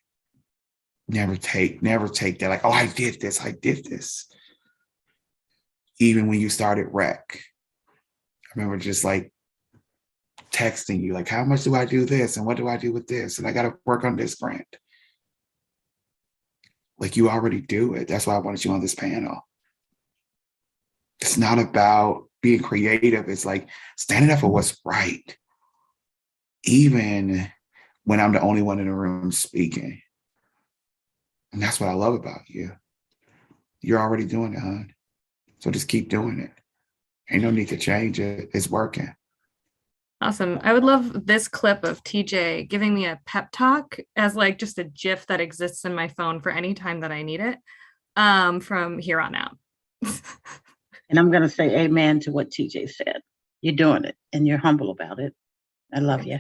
that like, oh, I did this. Even when you started Rec, I remember just like texting you, like, how much do I do this? And what do I do with this? And I got to work on this grant. Like, you already do it. That's why I wanted you on this panel. It's not about being creative. It's like standing up for what's right. Even when I'm the only one in the room speaking. And that's what I love about you. You're already doing it, hon. So just keep doing it. Ain't no need to change it. It's working. Awesome. I would love this clip of TJ giving me a pep talk as like just a GIF that exists in my phone for any time that I need it from here on out. And I'm going to say amen to what TJ said. You're doing it and you're humble about it. I love you.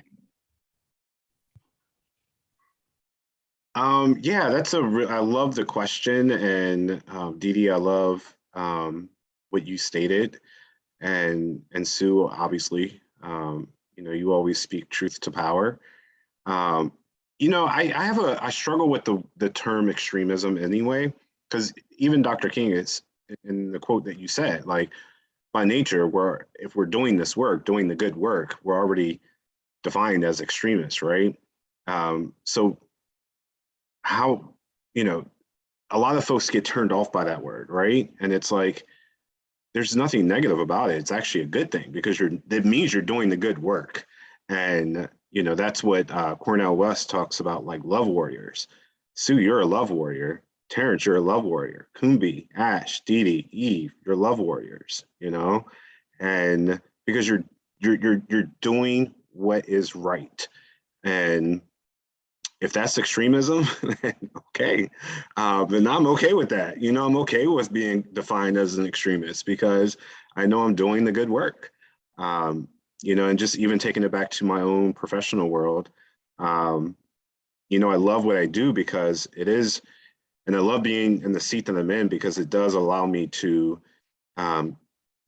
Yeah, I love the question. And Dee Dee, I love what you stated. And Sue, obviously, you always speak truth to power. I struggle with the term extremism anyway, because even Dr. King is in the quote that you said, like, by nature, if we're doing this work, doing the good work, we're already defined as extremists, right? So how, a lot of folks get turned off by that word, right? And it's like, there's nothing negative about it. It's actually a good thing because it means you're doing the good work. And, that's what Cornel West talks about, like love warriors. Sue, you're a love warrior. Terrence, you're a love warrior. Kumbi, Ash, Dee Dee, Eve, you're love warriors, and because you're doing what is right. And if that's extremism, okay, then I'm okay with that. I'm okay with being defined as an extremist because I know I'm doing the good work. And just even taking it back to my own professional world, I love what I do because it is, and I love being in the seat that I'm in because it does allow me to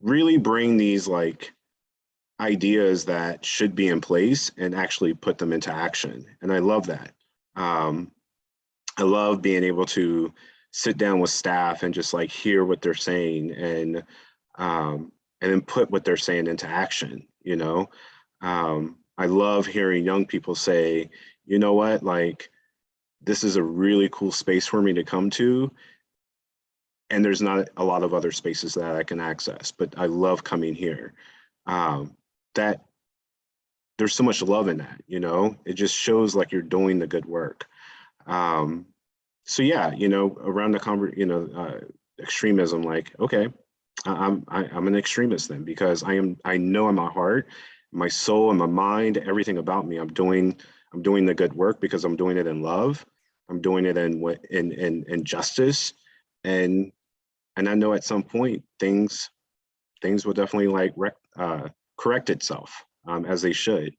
really bring these like ideas that should be in place and actually put them into action. And I love that. I love being able to sit down with staff and just like hear what they're saying and then put what they're saying into action. I love hearing young people say, you know what, like, this is a really cool space for me to come to. And there's not a lot of other spaces that I can access, but I love coming here. That there's so much love in that, it just shows like you're doing the good work. So yeah, around the extremism, like, okay, I'm an extremist then because I know in my heart, my soul and my mind, everything about me, I'm doing the good work because I'm doing it in love. I'm doing it in justice, and I know at some point things will definitely correct itself, as they should.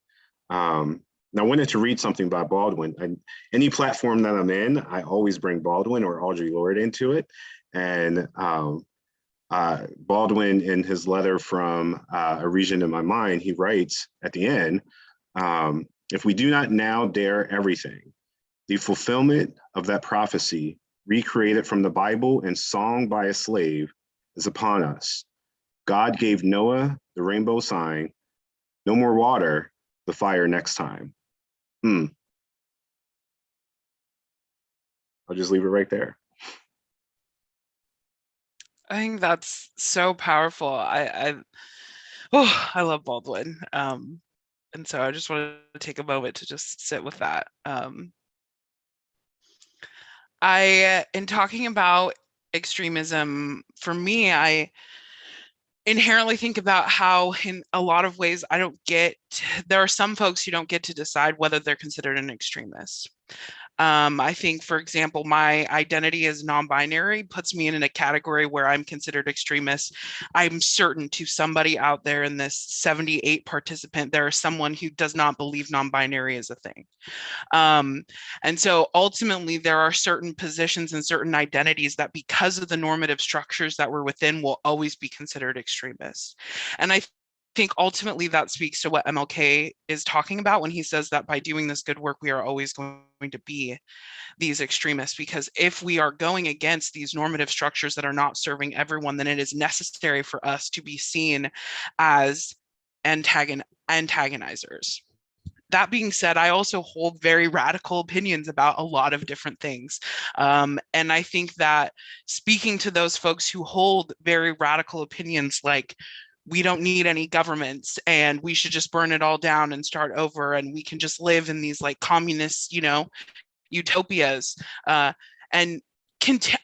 And I wanted to read something by Baldwin. And any platform that I'm in, I always bring Baldwin or Audre Lorde into it. And Baldwin, in his letter from A Region in My Mind, he writes at the end, if we do not now dare everything, the fulfillment of that prophecy, recreated from the Bible and song by a slave, is upon us. God gave Noah the rainbow sign, no more water, the fire next time. I'll just leave it right there. I think that's so powerful. I love Baldwin. And so I just wanted to take a moment to just sit with that. In talking about extremism, for me, I inherently think about how in a lot of ways there are some folks who don't get to decide whether they're considered an extremist. I think, for example, my identity as non-binary puts me in a category where I'm considered extremist. I'm certain to somebody out there in this 78 participant, there is someone who does not believe non-binary is a thing. And so ultimately, there are certain positions and certain identities that, because of the normative structures that we're within, will always be considered extremists. And I think ultimately that speaks to what MLK is talking about when he says that by doing this good work, we are always going to be these extremists, because if we are going against these normative structures that are not serving everyone, then it is necessary for us to be seen as antagonizers. That being said, I also hold very radical opinions about a lot of different things. And I think that speaking to those folks who hold very radical opinions, like we don't need any governments and we should just burn it all down and start over, and we can just live in these like communist, utopias. And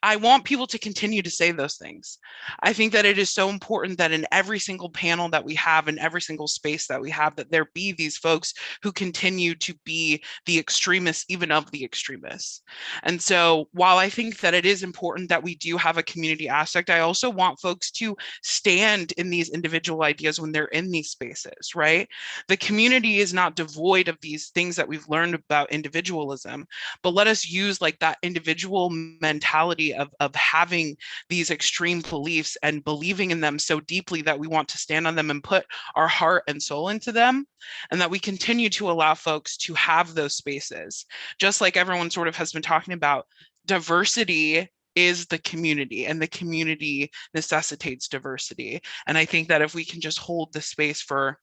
I want people to continue to say those things. I think that it is so important that in every single panel that we have, in every single space that we have, that there be these folks who continue to be the extremists, even of the extremists. And so while I think that it is important that we do have a community aspect, I also want folks to stand in these individual ideas when they're in these spaces, right? The community is not devoid of these things that we've learned about individualism, but let us use like that individual mentality of having these extreme beliefs and believing in them so deeply that we want to stand on them and put our heart and soul into them, and that we continue to allow folks to have those spaces. Just like everyone sort of has been talking about, diversity is the community, and the community necessitates diversity. And I think that if we can just hold the space for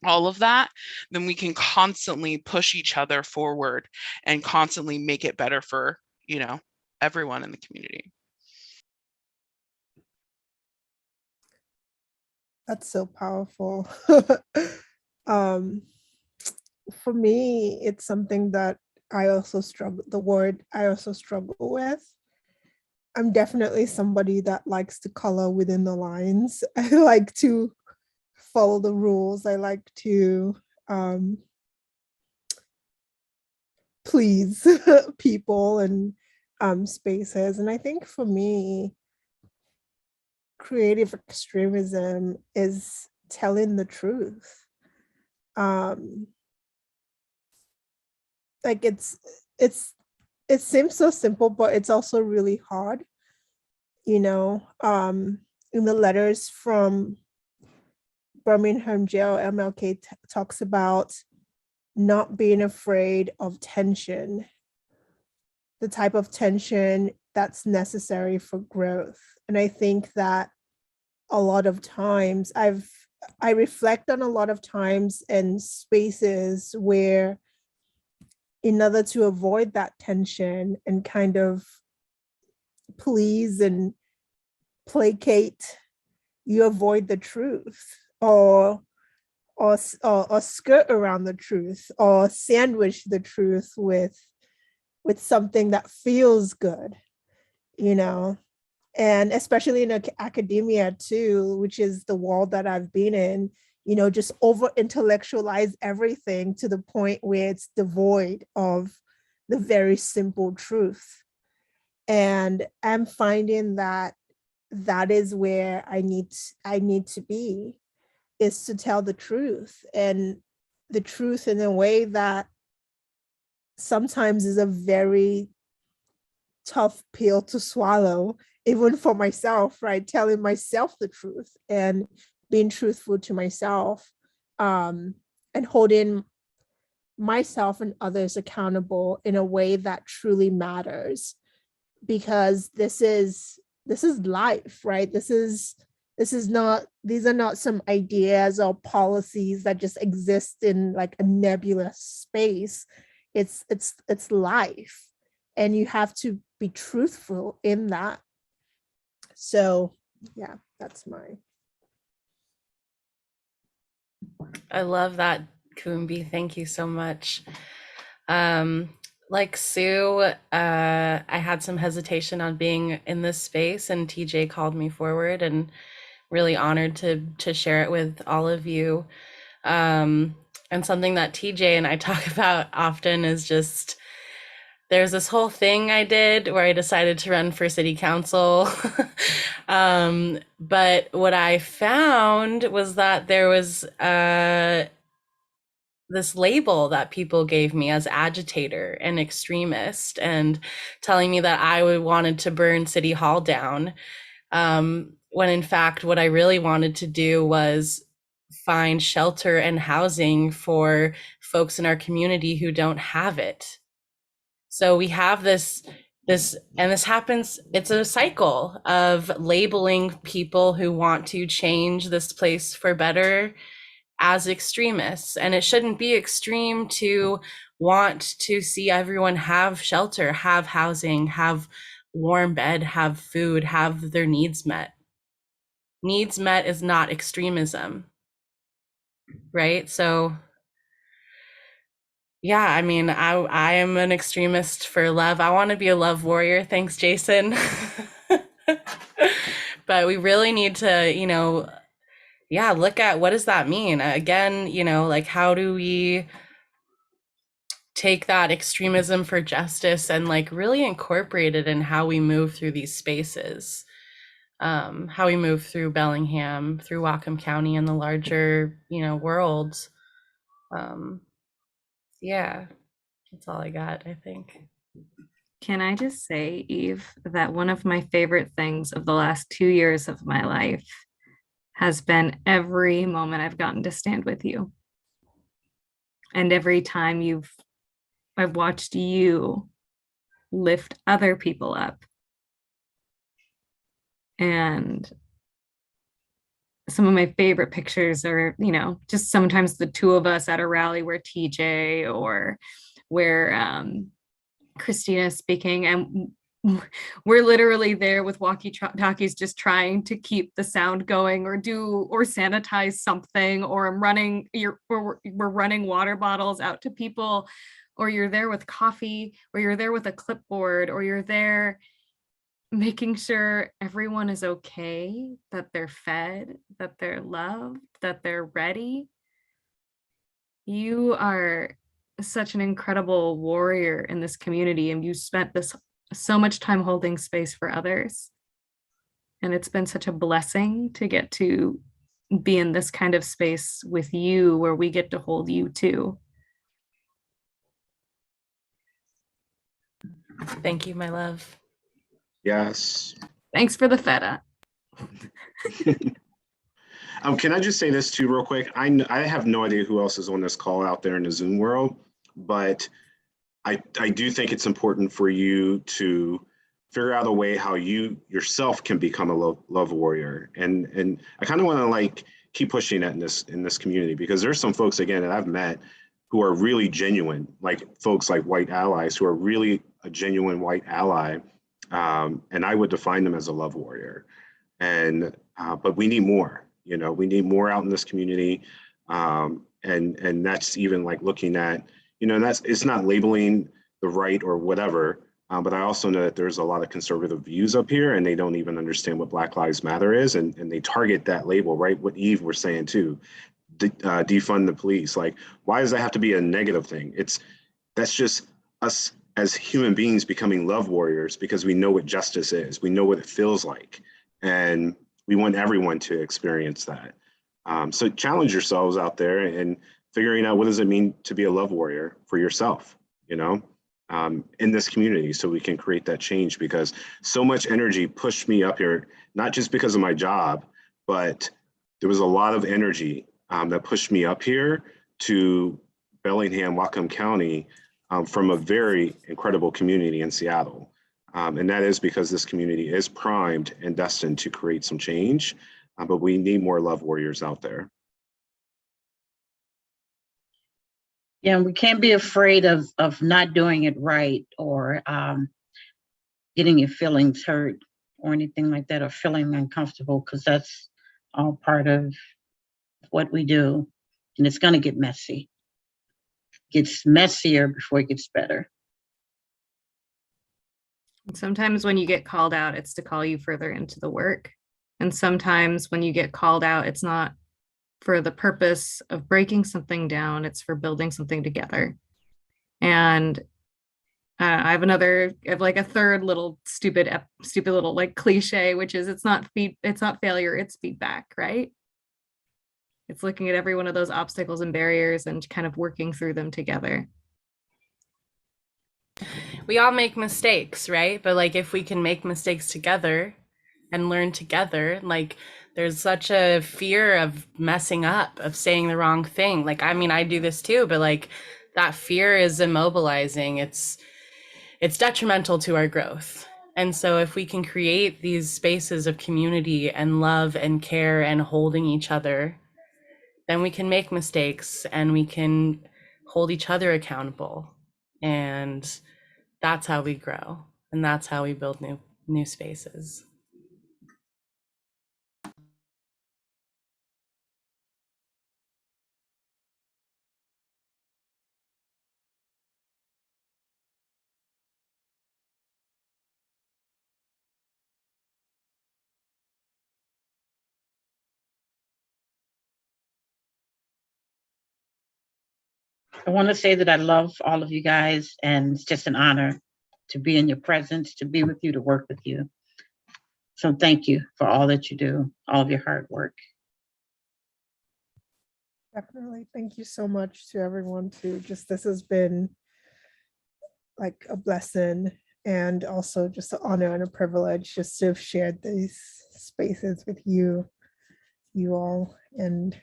all of that, then we can constantly push each other forward and constantly make it better for, everyone in the community. That's so powerful. For me, it's something that I also struggle with. I'm definitely somebody that likes to color within the lines. I like to follow the rules. I like to please people and spaces. And I think for me, creative extremism is telling the truth. Like it seems so simple, but it's also really hard. In the letters from Birmingham jail, MLK talks about not being afraid of tension, the type of tension that's necessary for growth. And I think that a lot of times I reflect on a lot of times in spaces where, in order to avoid that tension and kind of please and placate, you avoid the truth or skirt around the truth or sandwich the truth with something that feels good, and especially in academia too, which is the world that I've been in, just over intellectualize everything to the point where it's devoid of the very simple truth. And I'm finding that that is where I need to be, is to tell the truth, and the truth in a way that sometimes is a very tough pill to swallow, even for myself, right? Telling myself the truth and being truthful to myself, and holding myself and others accountable in a way that truly matters, because this is life, right? These are not some ideas or policies that just exist in like a nebulous space. It's life, and you have to be truthful in that. So yeah, that's my. I love that, Kumbi. Thank you so much. Like Sue, I had some hesitation on being in this space, and TJ called me forward, and really honored to share it with all of you. And something that TJ and I talk about often is just, there's this whole thing I did where I decided to run for city council. But what I found was that there was this label that people gave me as agitator and extremist, and telling me that I wanted to burn City Hall down. When in fact, what I really wanted to do was find shelter and housing for folks in our community who don't have it. So we have this happens, it's a cycle of labeling people who want to change this place for better as extremists. And it shouldn't be extreme to want to see everyone have shelter, have housing, have warm bed, have food, have their needs met. Needs met is not extremism, right? So yeah, I mean, I am an extremist for love. I want to be a love warrior. Thanks, Jason. But we really need to, look at, what does that mean? Again, like, how do we take that extremism for justice and like really incorporate it in how we move through these spaces, how we move through Bellingham, through Whatcom County and the larger, world. Yeah, that's all I got, I think. Can I just say, Eve, that one of my favorite things of the last 2 years of my life has been every moment I've gotten to stand with you. And every time I've watched you lift other people up. And some of my favorite pictures are, just sometimes the two of us at a rally where TJ or where Christina is speaking, and we're literally there with walkie-talkies just trying to keep the sound going or sanitize something, or we're running water bottles out to people, or you're there with coffee, or you're there with a clipboard, or you're there making sure everyone is okay, that they're fed, that they're loved, that they're ready. You are such an incredible warrior in this community, and you spent so much time holding space for others. And it's been such a blessing to get to be in this kind of space with you, where we get to hold you too. Thank you, my love. Yes. Thanks for the feta. Can I just say this too real quick? I have no idea who else is on this call out there in the Zoom world, but I do think it's important for you to figure out a way how you yourself can become a love warrior. And I kind of want to like keep pushing that in this community, because there's some folks, again, that I've met who are really genuine, like folks like white allies who are really a genuine white ally. And I would define them as a love warrior. And but we need more, we need more out in this community. And that's even like looking at, it's not labeling the right or whatever, but I also know that there's a lot of conservative views up here, and they don't even understand what Black Lives Matter is, and they target that label, right? What Eve was saying too, defund the police. Like, why does that have to be a negative thing? That's just us as human beings becoming love warriors because we know what justice is. We know what it feels like. And we want everyone to experience that. So challenge yourselves out there and figuring out what does it mean to be a love warrior for yourself, you know, in this community, so we can create that change, because so much energy pushed me up here, not just because of my job, but there was a lot of energy that pushed me up here to Bellingham, Whatcom County, from a very incredible community in Seattle. And that is because this community is primed and destined to create some change, but we need more love warriors out there. Yeah, we can't be afraid of not doing it right, or getting your feelings hurt or anything like that, or feeling uncomfortable, because that's all part of what we do. And it's going to get messy. It gets messier before it gets better. Sometimes when you get called out, it's to call you further into the work. And sometimes when you get called out, it's not for the purpose of breaking something down, it's for building something together. And I have like a third little stupid little like cliche, which is it's not failure, it's feedback, right? It's looking at every one of those obstacles and barriers and kind of working through them together. We all make mistakes, right? But like, if we can make mistakes together and learn together, like, there's such a fear of messing up, of saying the wrong thing. Like, I mean, I do this too, but like, that fear is immobilizing. It's detrimental to our growth. And so if we can create these spaces of community and love and care and holding each other, then we can make mistakes and we can hold each other accountable. And that's how we grow. And that's how we build new spaces. I want to say that I love all of you guys, and it's just an honor to be in your presence, to be with you, to work with you. So thank you for all that you do, all of your hard work. Definitely. Thank you so much to everyone too. Just, this has been like a blessing, and also just an honor and a privilege just to have shared these spaces with you all. And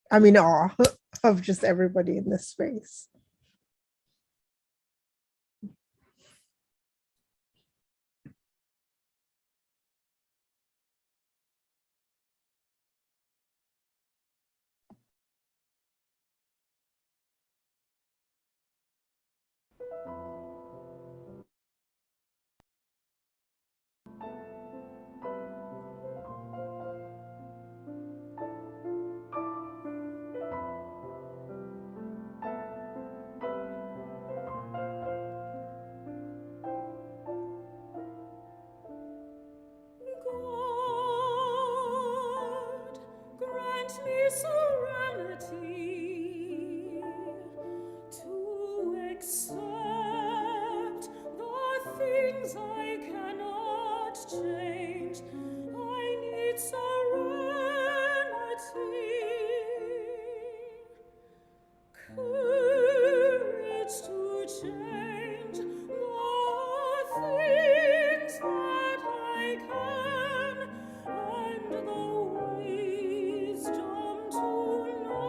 I'm in awe of just everybody in this space. God, grant me serenity to accept the things I cannot change. I need serenity, courage to change the things that I can, and the wisdom to know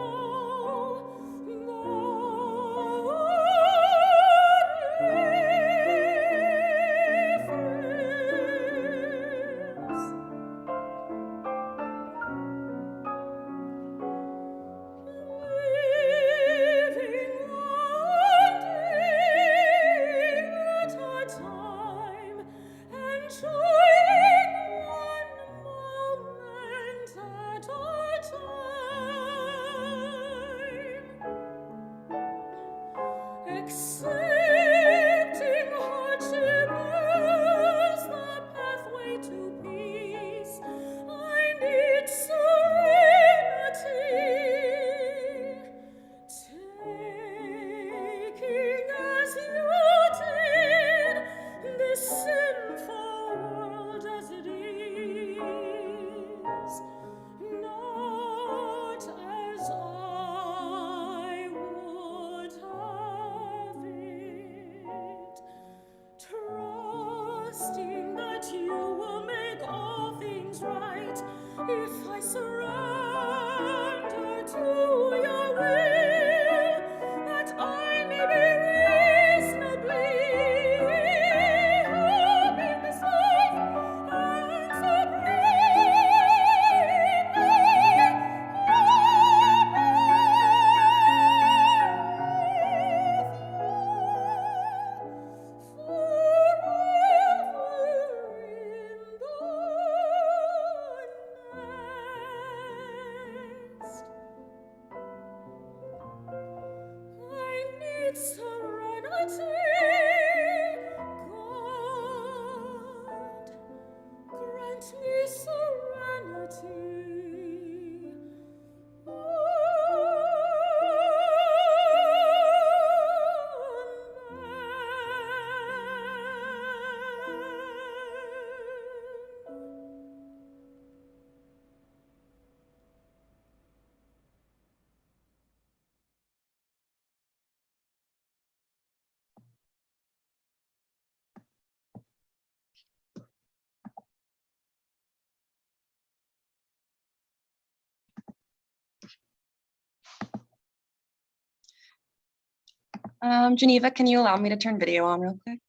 Geneva, can you allow me to turn video on real quick?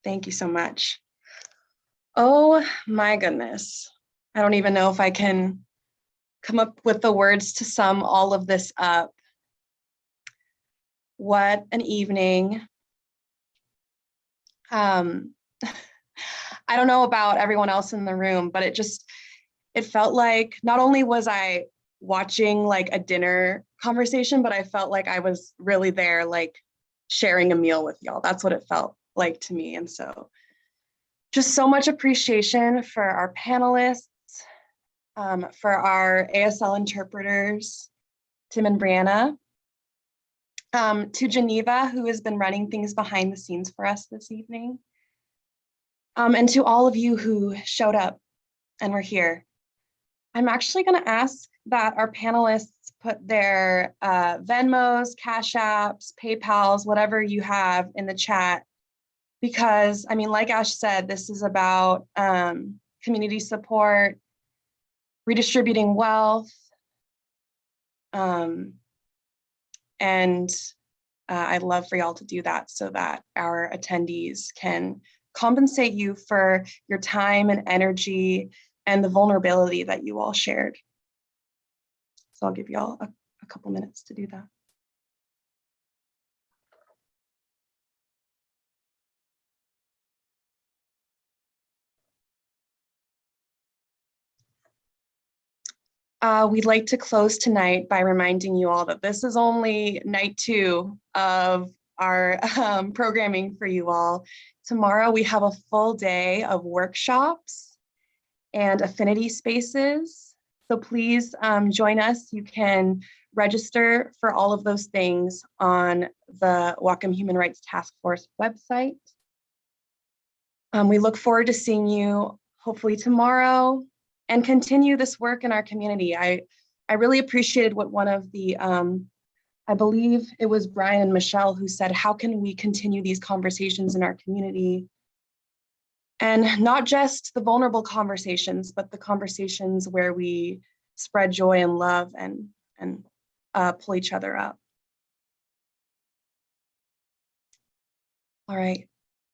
Thank you so much. Oh my goodness. I don't even know if I can come up with the words to sum all of this up. What an evening. I don't know about everyone else in the room, but it felt like not only was I watching like a dinner conversation, but I felt like I was really there, like sharing a meal with y'all. That's what it felt like to me. And so just so much appreciation for our panelists, for our ASL interpreters, Tim and Brianna, to Geneva, who has been running things behind the scenes for us this evening, and to all of you who showed up and were here. I'm actually going to ask that our panelists put their Venmos, Cash Apps, PayPals, whatever you have in the chat, because I mean, like Ash said, this is about community support, redistributing wealth, and I'd love for y'all to do that so that our attendees can compensate you for your time and energy and the vulnerability that you all shared. So I'll give y'all a couple minutes to do that. We'd like to close tonight by reminding you all that this is only night 2 of our programming for you all. Tomorrow we have a full day of workshops and affinity spaces. So please join us. You can register for all of those things on the Whatcom Human Rights Task Force website. We look forward to seeing you hopefully tomorrow and continue this work in our community. I really appreciated what one of the, I believe it was Brian and Michelle who said, how can we continue these conversations in our community? And not just the vulnerable conversations, but the conversations where we spread joy and love and pull each other up. All right,